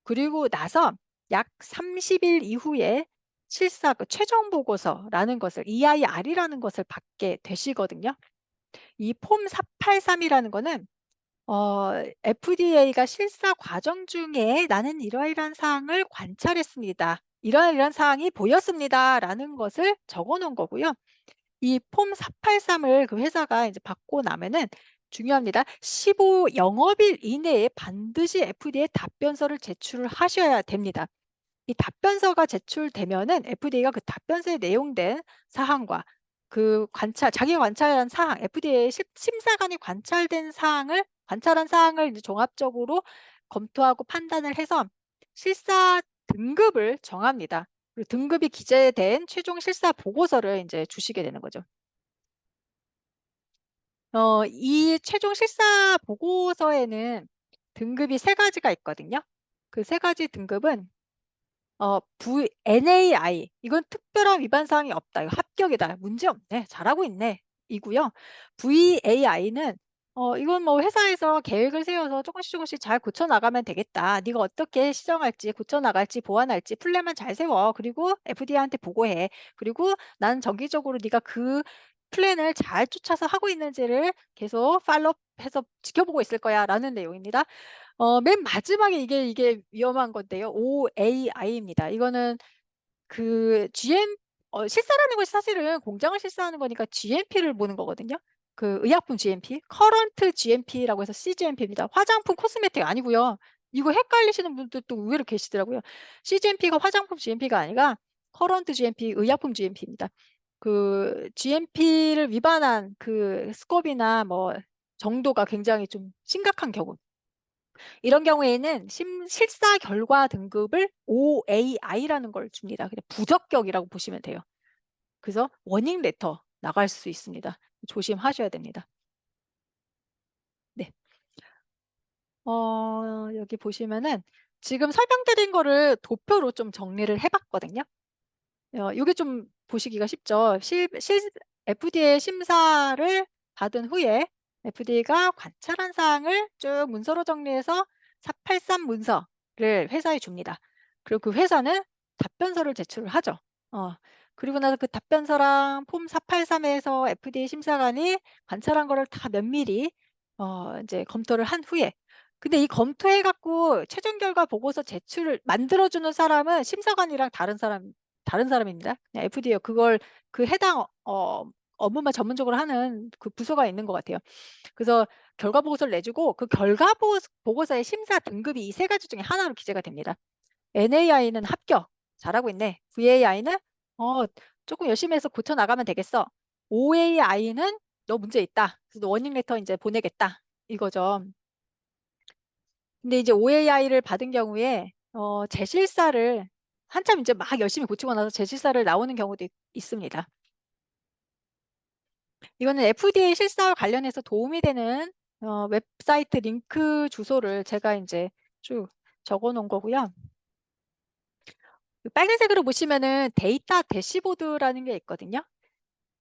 그리고 나서 약 30일 이후에 실사 최종 보고서라는 것을 EIR이라는 것을 받게 되시거든요. 이 폼 483 이라는 거는 "FDA가 실사 과정 중에 나는 이러이러한 사항을 관찰했습니다. 이러이러한 사항이 보였습니다."라는 것을 적어 놓은 거고요. 이 폼 483을 그 회사가 이제 받고 나면은 중요합니다. 15 영업일 이내에 반드시 FDA 답변서를 제출을 하셔야 됩니다. 이 답변서가 제출되면은 FDA가 그 답변서에 내용된 사항과 그 자기가 관찰한 사항, FDA 심사관이 관찰한 사항을 이제 종합적으로 검토하고 판단을 해서 실사 등급을 정합니다. 그리고 등급이 기재된 최종 실사 보고서를 인제 주시게 되는 거죠. 이 최종 실사 보고서에는 등급이 3 가지가 있거든요. 그 3 가지 등급은 NAI 이건 특별한 위반 사항이 없다. 이거 합격이다. 문제 없네. 잘하고 있네. 이고요. VAI는 이건 뭐 회사에서 계획을 세워서 조금씩 조금씩 잘 고쳐 나가면 되겠다. 네가 어떻게 시정할지 고쳐 나갈지 보완할지 플랜만 잘 세워. 그리고 FDA한테 보고해. 그리고 나는 정기적으로 네가 그 플랜을 잘 쫓아서 하고 있는지를 계속 팔로우해서 지켜보고 있을 거야라는 내용입니다. 맨 마지막에 이게 위험한 건데요. OAI입니다. 이거는 그 실사라는 것이 사실은 공장을 실사하는 거니까 GMP를 보는 거거든요. 그 의약품 GMP, 커런트 GMP라고 해서 CGMP입니다. 화장품 코스메틱 아니고요. 이거 헷갈리시는 분들도 의외로 계시더라고요. CGMP가 화장품 GMP가 아니라 커런트 GMP 의약품 GMP입니다. 그 GMP를 위반한 그 스코프나 뭐 정도가 굉장히 좀 심각한 경우 이런 경우에는 실사 결과 등급을 OAI라는 걸 줍니다. 그냥 부적격이라고 보시면 돼요. 그래서 워닝 레터 나갈 수 있습니다. 조심하셔야 됩니다. 네. 여기 보시면은 지금 설명드린 거를 도표로 좀 정리를 해 봤거든요. 요게 좀 보시기가 쉽죠. FDA 심사를 받은 후에 FDA가 관찰한 사항을 쭉 문서로 정리해서 483 문서를 회사에 줍니다. 그리고 그 회사는 답변서를 제출을 하죠. 어 그리고 나서 그 답변서랑 폼 483 에서 FDA 심사관이 관찰한 거를 다 면밀히 인제 검토를 한 후에 근데 이 검토해 갖고 최종 결과 보고서 제출을 만들어 주는 사람은 심사관이랑 다른 사람입니다. 그냥 FDA 그걸 그 해당 업무만 전문적으로 하는 그 부서가 있는 것 같아요. 그래서 결과 보고서를 내주고 그 결과 보고서의 심사 등급이 이 3 가지 중에 하나로 기재가 됩니다. NAI는 합격, 잘하고 있네. VAI는 어 쪼끔 열심히 해서 고쳐 나가면 되겠어. OAI는 너 문제 있다. 그래서 워닝 레터 인제 보내겠다 이거죠. 근데 이제 OAI를 받은 경우에 재실사를 한참 인제 막 열심히 고치고 나서 재실사를 나오는 경우도 있습니다. 이거는 FDA 실사와 관련해서 도움이 되는 웹사이트 링크 주소를 제가 인제 쭉 적어 놓은 거고요. 그 빨간색으로 보시면은 데이터 대시보드라는 게 있거든요.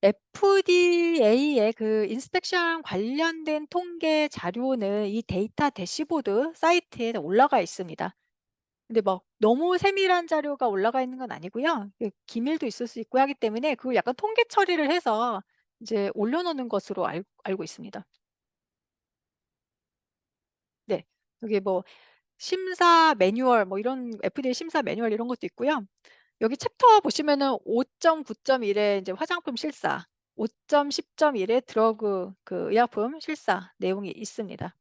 FDA의 그 인스펙션 관련된 통계 자료는 이 데이터 대시보드 사이트에 올라가 있습니다. 근데 막 너무 세밀한 자료가 올라가 있는 건 아니고요. 그 기밀도 있을 수 있고 하기 때문에 그걸 약간 통계 처리를 해서 이제 올려 놓는 것으로 알고 있습니다. 네. 여기 뭐 심사 매뉴얼 뭐 이런 FDA 심사 매뉴얼 이런 것도 있고요. 여기 챕터 보시면은 5.9.1에 이제 화장품 실사, 5.10.1에 드러그 그 의약품 실사 내용이 있습니다.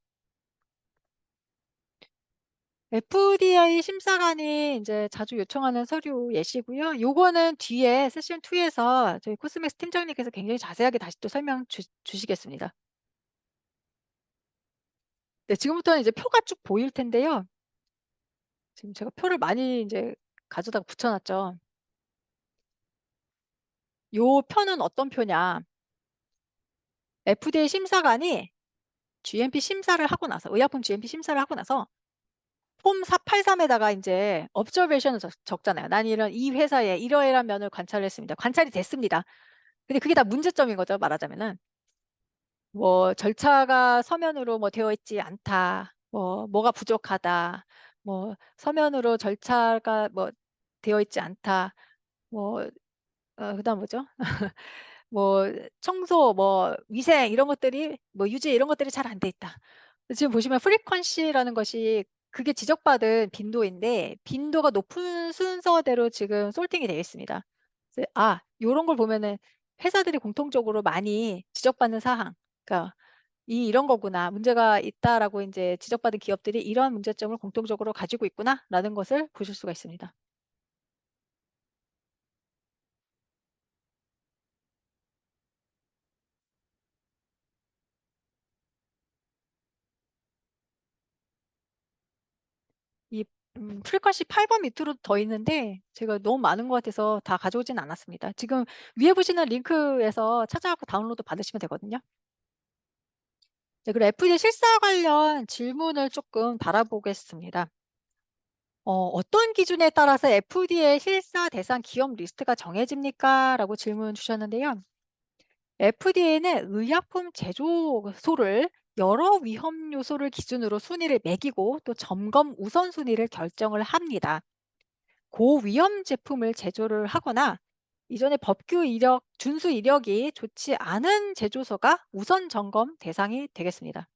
FDA 심사관이 인제 자주 요청하는 서류 예시고요. 요거는 뒤에 세션 2 에서 저희 코스맥스 팀장님께서 굉장히 자세하게 다시 또 설명 주시겠습니다. 네 지금부터는 이제 표가 쭉 보일 텐데요. 지금 제가 표를 많이 인제 가져다가 붙여 놨죠. 요 표는 어떤 표냐. FDA 심사관이 GMP 심사를 하고 나서 의약품 GMP 심사를 하고 나서 폼 483 에다가 인제 observation을 적잖아요. "난 이런 이 회사에 이러이러한 면을 관찰했습니다." 관찰이 됐습니다. 근데 그게 다 문제점인 거죠 말하자면은. 뭐 "절차가 서면으로 뭐 되어 있지 않다." "뭐가 부족하다." "서면으로 절차가 뭐 되어 있지 않다." 뭐 그다음 뭐죠? 뭐 "청소 뭐 위생 이런 것들이 뭐 유지 이런 것들이 잘 안 돼 있다." 지금 보시면 프리퀀시라는 것이 그게 지적받은 빈도인데 빈도가 높은 순서대로 지금 sorting이 되어 있습니다. 그래서 요런 걸 보면은 회사들이 공통적으로 많이 지적받는 사항, 그러니까 '이런 거구나. 문제가 있다.'라고 인제 지적받은 기업들이 '이러한 문제점을 공통적으로 가지고 있구나.'라는 것을 보실 수가 있습니다. 이 프리퀀시 8번 밑으로 더 있는데 제가 너무 많은 것 같아서 다 가져오진 않았습니다. 지금 위에 보시는 링크에서 찾아 갖고 다운로드 받으시면 되거든요. 네, 그리고 FDA 실사 관련 질문을 쪼끔 달아보겠습니다. "어떤 기준에 따라서 FDA 실사 대상 기업 리스트가 정해집니까?"라고 질문 주셨는데요. FDA는 의약품 제조소를 여러 위험 요소를 기준으로 순위를 매기고 또 점검 우선순위를 결정을 합니다. 고위험 제품을 제조를 하거나 이전에 법규 이력, 준수 이력이 좋지 않은 제조소가 우선 점검 대상이 되겠습니다.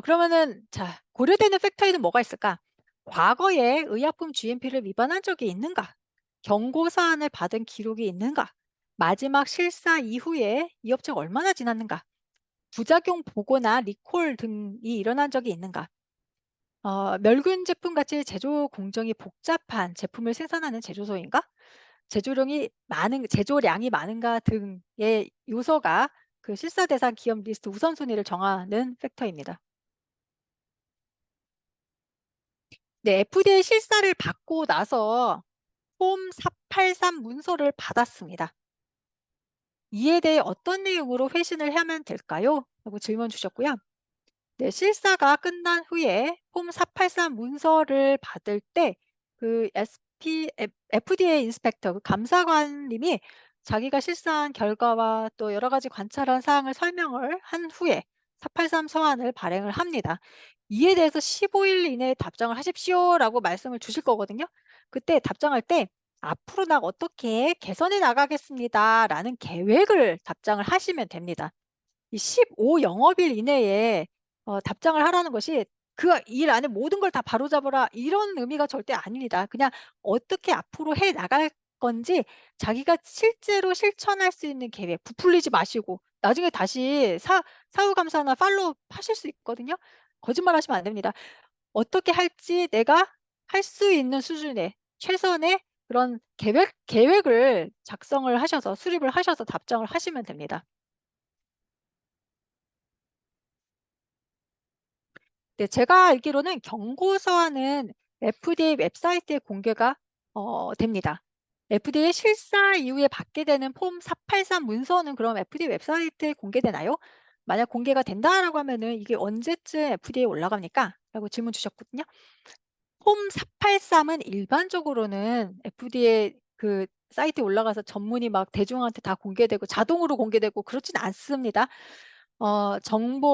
그러면은 자, 고려되는 팩터에는 뭐가 있을까? 과거에 의약품 GMP를 위반한 적이 있는가? 경고 사안을 받은 기록이 있는가? 마지막 실사 이후에 이 업체가 얼마나 지났는가? 부작용 보고나 리콜 등이 일어난 적이 있는가? 멸균 제품 같이 제조 공정이 복잡한 제품을 생산하는 제조소인가? 제조량이 많은가 등의 요소가 그 실사 대상 기업 리스트 우선순위를 정하는 팩터입니다. 네, FDA 실사를 받고 나서 폼 483 문서를 받았습니다. "이에 대해 어떤 내용으로 회신을 하면 될까요?" 라고 질문 주셨고요. 네, 실사가 끝난 후에 폼 483 문서를 받을 때 그 FDA 인스펙터 그 감사관님이 자기가 실사한 결과와 또 여러 가지 관찰한 사항을 설명을 한 후에 483 서한을 발행을 합니다. "이에 대해서 15일 이내에 답장을 하십시오."라고 말씀을 주실 거거든요. 그때 답장할 때 "앞으로 어떻게 개선해 나가겠습니다."라는 계획을 답장을 하시면 됩니다. 이 15 영업일 이내에 답장을 하라는 것이 그 일 안에 모든 걸 다 바로잡아라 이런 의미가 절대 아닙니다. 그냥 어떻게 앞으로 해 나갈 건지 자기가 실제로 실천할 수 있는 계획 부풀리지 마시고 나중에 다시 사후 감사나 팔로우업 하실 수 있거든요. 거짓말하시면 안 됩니다. 어떻게 할지 내가 할 수 있는 수준의 최선의 그런 계획을 작성을 하셔서 수립을 하셔서 답장을 하시면 됩니다. 네, 제가 알기로는 경고 서한은 FDA 웹사이트에 공개가 됩니다. FDA 실사 이후에 받게 되는 폼 483 문서는 그럼 FDA 웹사이트에 공개되나요? 만약 공개가 된다라고 하면은 "이게 언제쯤 FDA에 올라갑니까?" 라고 질문 주셨거든요. 폼 483은 일반적으로는 FDA 그 사이트에 올라가서 전문이 막 대중한테 다 공개되고 자동으로 공개되고 그렇진 않습니다.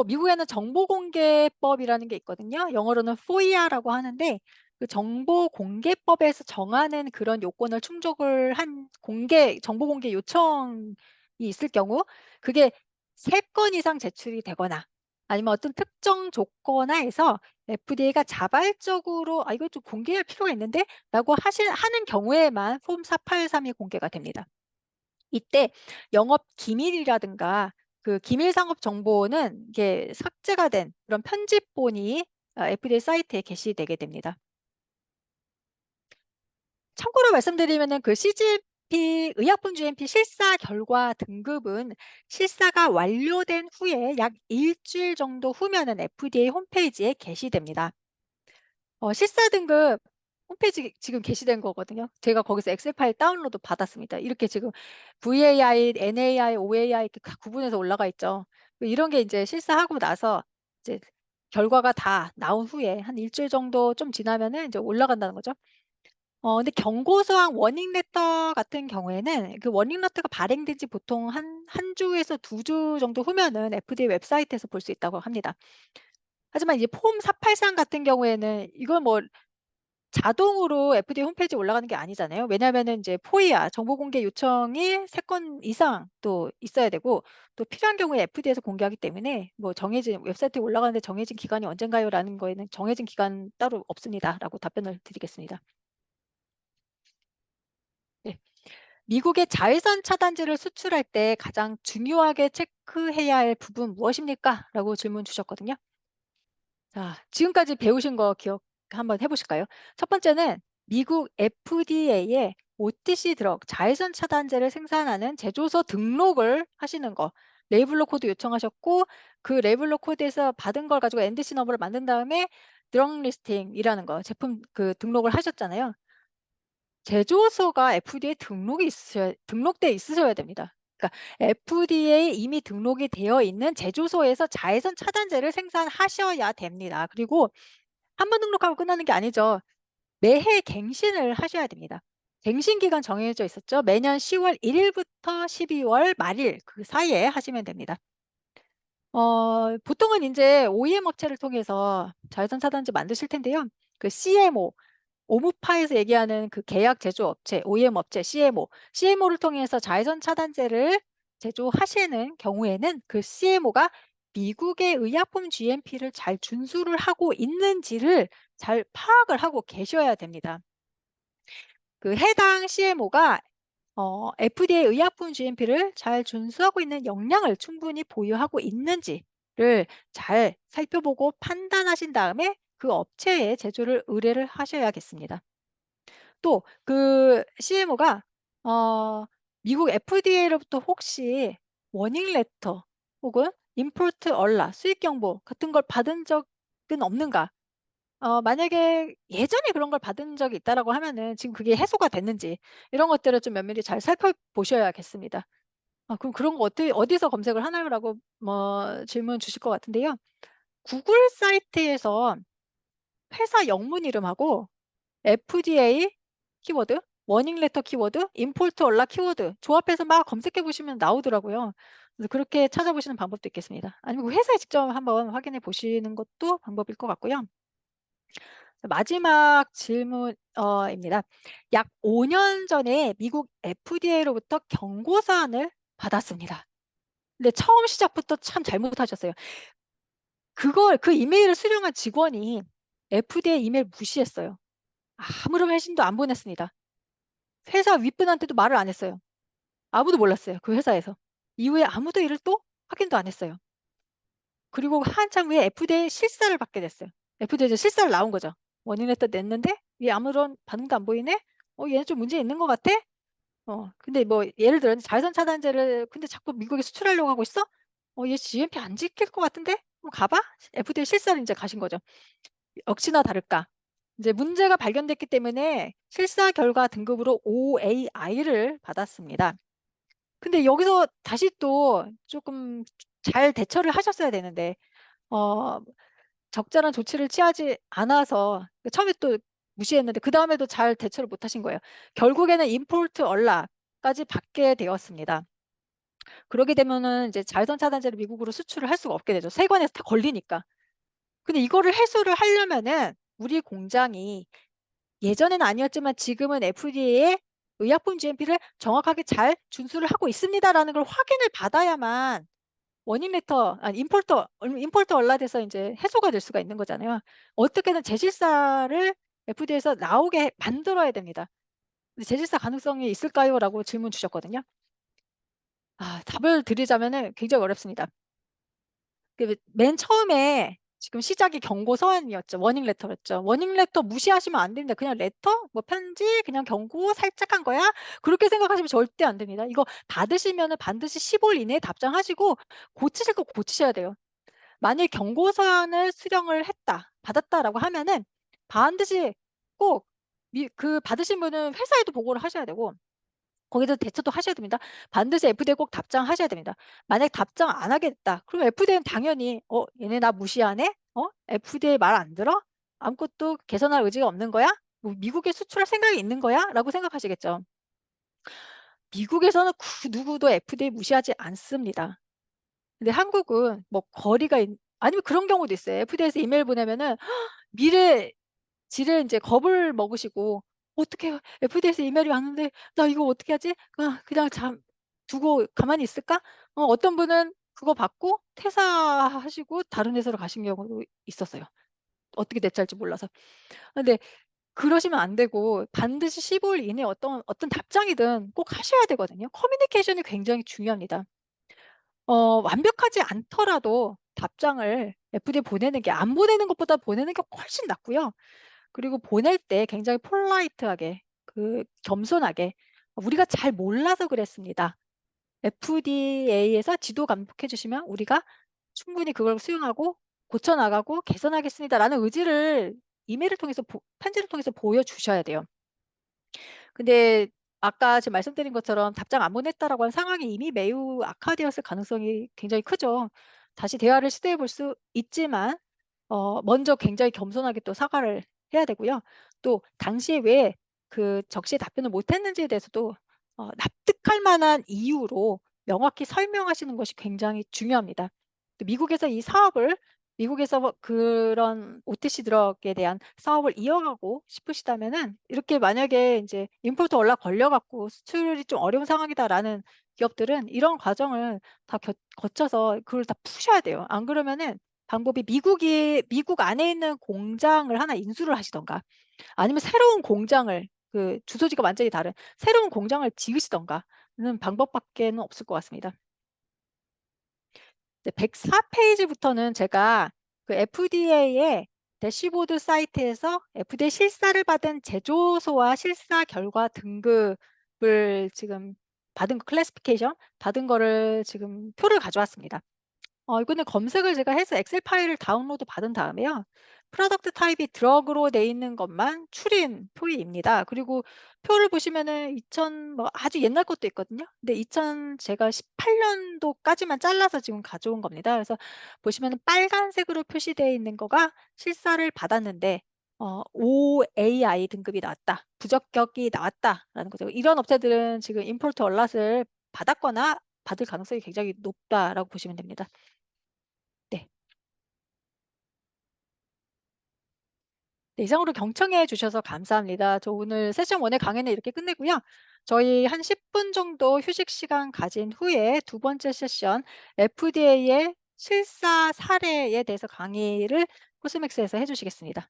미국에는 정보공개법이라는 게 있거든요. 영어로는 FOIA라고 하는데 그 정보공개법에서 정하는 그런 요건을 충족을 한 정보 공개 요청이 있을 경우 그게 3건 이상 제출이 되거나 아니면 어떤 특정 조건하에서 FDA가 자발적으로 '아 이거 좀 공개할 필요가 있는데.'라고 하는 경우에만 폼 483이 공개가 됩니다. 이때 영업 기밀이라든가 그 기밀 상업 정보는 이게 삭제가 된 그런 편집본이 FDA 사이트에 게시되게 됩니다. 참고로 말씀드리면은 그 CGMP 의약품 GMP 실사 결과 등급은 실사가 완료된 후에 약 일 주일 정도 후면은 FDA 홈페이지에 게시됩니다. 실사 등급 홈페이지 지금 게시된 거거든요. 제가 거기서 엑셀 파일 다운로드 받았습니다. 이렇게 지금 VAI, NAI, OAI 이렇게 각 구분해서 올라가 있죠. 이런 게 인제 실사하고 나서 이제 결과가 다 나온 후에 한 일 주일 정도 좀 지나면은 인제 올라간다는 거죠. 근데 경고서랑 워닝 레터 같은 경우에는 그 워닝 레터가 발행된 지 보통 한 주에서 2주 정도 후면은 FDA 웹사이트에서 볼 수 있다고 합니다. 하지만 이제 폼 483 같은 경우에는 이건 뭐 자동으로 FDA 홈페이지에 올라가는 게 아니잖아요. 왜냐하면은 인제 포이아 정보 공개 요청이 3건 이상 또 있어야 되고 또 필요한 경우에 FDA에서 공개하기 때문에 뭐 정해진 "웹사이트에 올라가는데 정해진 기간이 언젠가요?"라는 거에는 "정해진 기간 따로 없습니다."라고 답변을 드리겠습니다. 네. 미국의 자외선 차단제를 수출할 때 가장 중요하게 체크해야 할 부분 무엇입니까? 라고 질문 주셨거든요. 자, 지금까지 배우신 거 기억 한번 해 보실까요? 첫 번째는 미국 FDA에 OTC 드럭 자외선 차단제를 생산하는 제조소 등록을 하시는 거. 레이블러 코드 요청하셨고 그 레이블러 코드에서 받은 걸 가지고 NDC 너버를 만든 다음에 드럭 리스팅이라는 거 제품 그 등록을 하셨잖아요. 제조소가 FDA에 등록돼 있으셔야 됩니다. 그러니까 FDA에 이미 등록이 되어 있는 제조소에서 자외선 차단제를 생산하셔야 됩니다. 그리고 한 번 등록하고 끝나는 게 아니죠. 매해 갱신을 하셔야 됩니다. 갱신 기간 정해져 있었죠. 매년 10월 1 일부터 12월 말일 그 사이에 하시면 됩니다. 보통은 인제 OEM 업체를 통해서 자외선 차단제 만드실 텐데요. 그 CMO 오무파에서 얘기하는 그 계약 제조업체, OEM 업체 CMO를 통해서 자외선 차단제를 제조하시는 경우에는 그 CMO가 미국의 의약품 GMP를 잘 준수를 하고 있는지를 잘 파악을 하고 계셔야 됩니다. 그 해당 CMO가 FDA 의약품 GMP를 잘 준수하고 있는 역량을 충분히 보유하고 있는지를 잘 살펴보고 판단하신 다음에 그 업체에 제조를 의뢰를 하셔야겠습니다. 또 그 CMO가 어 미국 FDA로부터 혹시 워닝 레터 혹은 임포트 얼라 수입 경보 같은 걸 받은 적은 없는가? 만약에 예전에 그런 걸 받은 적이 있다라고 하면은 지금 그게 해소가 됐는지 이런 것들을 좀 면밀히 잘 살펴보셔야겠습니다. 그럼 그런 거 어디서 검색을 하나요?"라고 질문 주실 것 같은데요. 구글 사이트에서 회사 영문 이름하고 FDA 키워드, 워닝 레터 키워드, 임포트 얼라 키워드 조합해서 막 검색해 보시면 나오더라고요. 그래서 그렇게 찾아보시는 방법도 있겠습니다. 아니면 그 회사에 직접 한번 확인해 보시는 것도 방법일 것 같고요. 마지막 질문 입니다. 약 5년 전에 미국 FDA로부터 경고 사안을 받았습니다. 근데 처음 시작부터 참 잘못하셨어요. 그 이메일을 수령한 직원이 FDA 이메일 무시했어요. 아무런 회신도 안 보냈습니다. 회사 윗분한테도 말을 안 했어요. 아무도 몰랐어요, 그 회사에서. 이후에 아무도 이를 또 확인도 안 했어요. 그리고 한참 후에 FDA 실사를 받게 됐어요. FDA에서 실사를 나온 거죠. "워닝 레터 냈는데 얘 아무런 반응도 안 보이네? 얘는 좀 문제 있는 것 같아?" 근데 뭐 예를 들어 자외선 차단제를 근데 자꾸 미국에 수출하려고 하고 있어? 얘 GMP 안 지킬 것 같은데? 한번 가 봐." FDA 실사를 인제 가신 거죠. 역시나 다를까 인제 문제가 발견됐기 때문에 실사 결과 등급으로 OAI를 받았습니다. 근데 여기서 다시 또 쪼끔 잘 대처를 하셨어야 되는데 어 적절한 조치를 취하지 않아서 처음에 또 무시했는데 그다음에도 잘 대처를 못 하신 거예요. 결국에는 임포트 얼라까지 받게 되었습니다. 그러게 되면은 이제 자외선 차단제를 미국으로 수출을 할 수가 없게 되죠. 세관에서 다 걸리니까. 근데 이거를 해소를 하려면은 우리 공장이 예전에는 아니었지만 지금은 FDA의 의약품 GMP를 정확하게 잘 준수를 하고 있습니다라는 걸 확인을 받아야만 원인 레터 아니 임포터 얼랏에서 인제 해소가 될 수가 있는 거잖아요. 어떻게든 재실사를 FDA에서 나오게 만들어야 됩니다. 근데 "재실사 가능성이 있을까요?"라고 질문 주셨거든요. 답을 드리자면은 굉장히 어렵습니다. 맨 처음에 지금 시작이 경고 서한이었죠. 워닝 레터였죠. 워닝 레터 무시하시면 안 됩니다. 그냥 레터 뭐 편지 그냥 경고 살짝 한 거야. 그렇게 생각하시면 절대 안 됩니다. 이거 받으시면은 반드시 15일 이내에 답장하시고 고치실 거 고치셔야 돼요. 만일 경고 사안을 수령을 했다, 받았다라고 하면은 반드시 꼭 받으신 분은 회사에도 보고를 하셔야 되고 거기서 대처도 하셔야 됩니다. 반드시 FDA에 꼭 답장하셔야 됩니다. 만약 답장 안 하겠다 그럼 FDA는 당연히 '얘네 나 무시하네? FDA 말 안 들어? 아무것도 개선할 의지가 없는 거야? 뭐 미국에 수출할 생각이 있는 거야?'라고 생각하시겠죠. 미국에서는 그 누구도 FDA 무시하지 않습니다. 근데 한국은 뭐 거리가 있 아니면 그런 경우도 있어요. FDA에서 이메일 보내면은 미래 지레 인제 겁을 먹으시고 "어떡해. FDA에서 이메일이 왔는데 나 이거 어떻게 하지? 그냥 두고 가만히 있을까?" 어떤 분은 그거 받고 퇴사하시고 다른 회사로 가신 경우도 있었어요, 어떻게 대처할지 몰라서. 근데 그러시면 안 되고 반드시 15일 이내에 어떤 답장이든 꼭 하셔야 되거든요. 커뮤니케이션이 굉장히 중요합니다. 완벽하지 않더라도 답장을 FD에 보내는 게 안 보내는 것보다 보내는 게 훨씬 낫고요. 그리고 보낼 때 굉장히 폴라이트하게 겸손하게 "우리가 잘 몰라서 그랬습니다. FDA에서 지도 감독해 주시면 우리가 충분히 그걸 수용하고 고쳐 나가고 개선하겠습니다."라는 의지를 이메일을 통해서 편지를 통해서 보여주셔야 돼요. 근데 아까 지금 말씀드린 것처럼 "답장 안 보냈다."라고 하는 상황이 이미 매우 악화되었을 가능성이 굉장히 크죠. 다시 대화를 시도해 볼 수 있지만 먼저 굉장히 겸손하게 또 사과를 해야 되고요. 또 당시에 왜 적시에 답변을 못 했는지에 대해서도 납득할 만한 이유로 명확히 설명하시는 것이 굉장히 중요합니다. 또 미국에서 이 사업을 미국에서 그런 OTC 드럭에 대한 사업을 이어가고 싶으시다면은 이렇게 만약에 인제 임포터 연락 걸려 갖고 "수출이 좀 어려운 상황이다."라는 기업들은 이런 과정을 다 거쳐서 그걸 다 푸셔야 돼요. 안 그러면은 방법이 미국 안에 있는 공장을 하나 인수를 하시든가 아니면 새로운 공장을 주소지가 완전히 다른 새로운 공장을 지으시든가는 방법밖에는 없을 것 같습니다. 이제 104 페이지부터는 제가 FDA의 대시보드 사이트에서 FDA 실사를 받은 제조소와 실사 결과 등급을 지금 받은 클래시피케이션 받은 거를 지금 표를 가져왔습니다. 이거는 검색을 제가 해서 엑셀 파일을 다운로드 받은 다음에요. 프로덕트 타입이 드럭으로 돼 있는 것만 추린 표입니다. 그리고 표를 보시면은 2000 뭐 아주 옛날 것도 있거든요. 근데 2000 제가 18 년도까지만 잘라서 지금 가져온 겁니다. 그래서 보시면은 빨간색으로 표시되어 있는 거가 실사를 받았는데 OAI 등급이 나왔다. 부적격이 나왔다라는 거죠. 이런 업체들은 지금 임포트 얼럿을 받았거나 받을 가능성이 굉장히 높다라고 보시면 됩니다. 네. 네, 이상으로 경청해 주셔서 감사합니다. 저 오늘 세션 1의 강의는 이렇게 끝내고요. 저희 한 10분 정도 휴식 시간 가진 후에 두 번째 세션 FDA의 실사 사례에 대해서 강의를 코스맥스에서 해 주시겠습니다.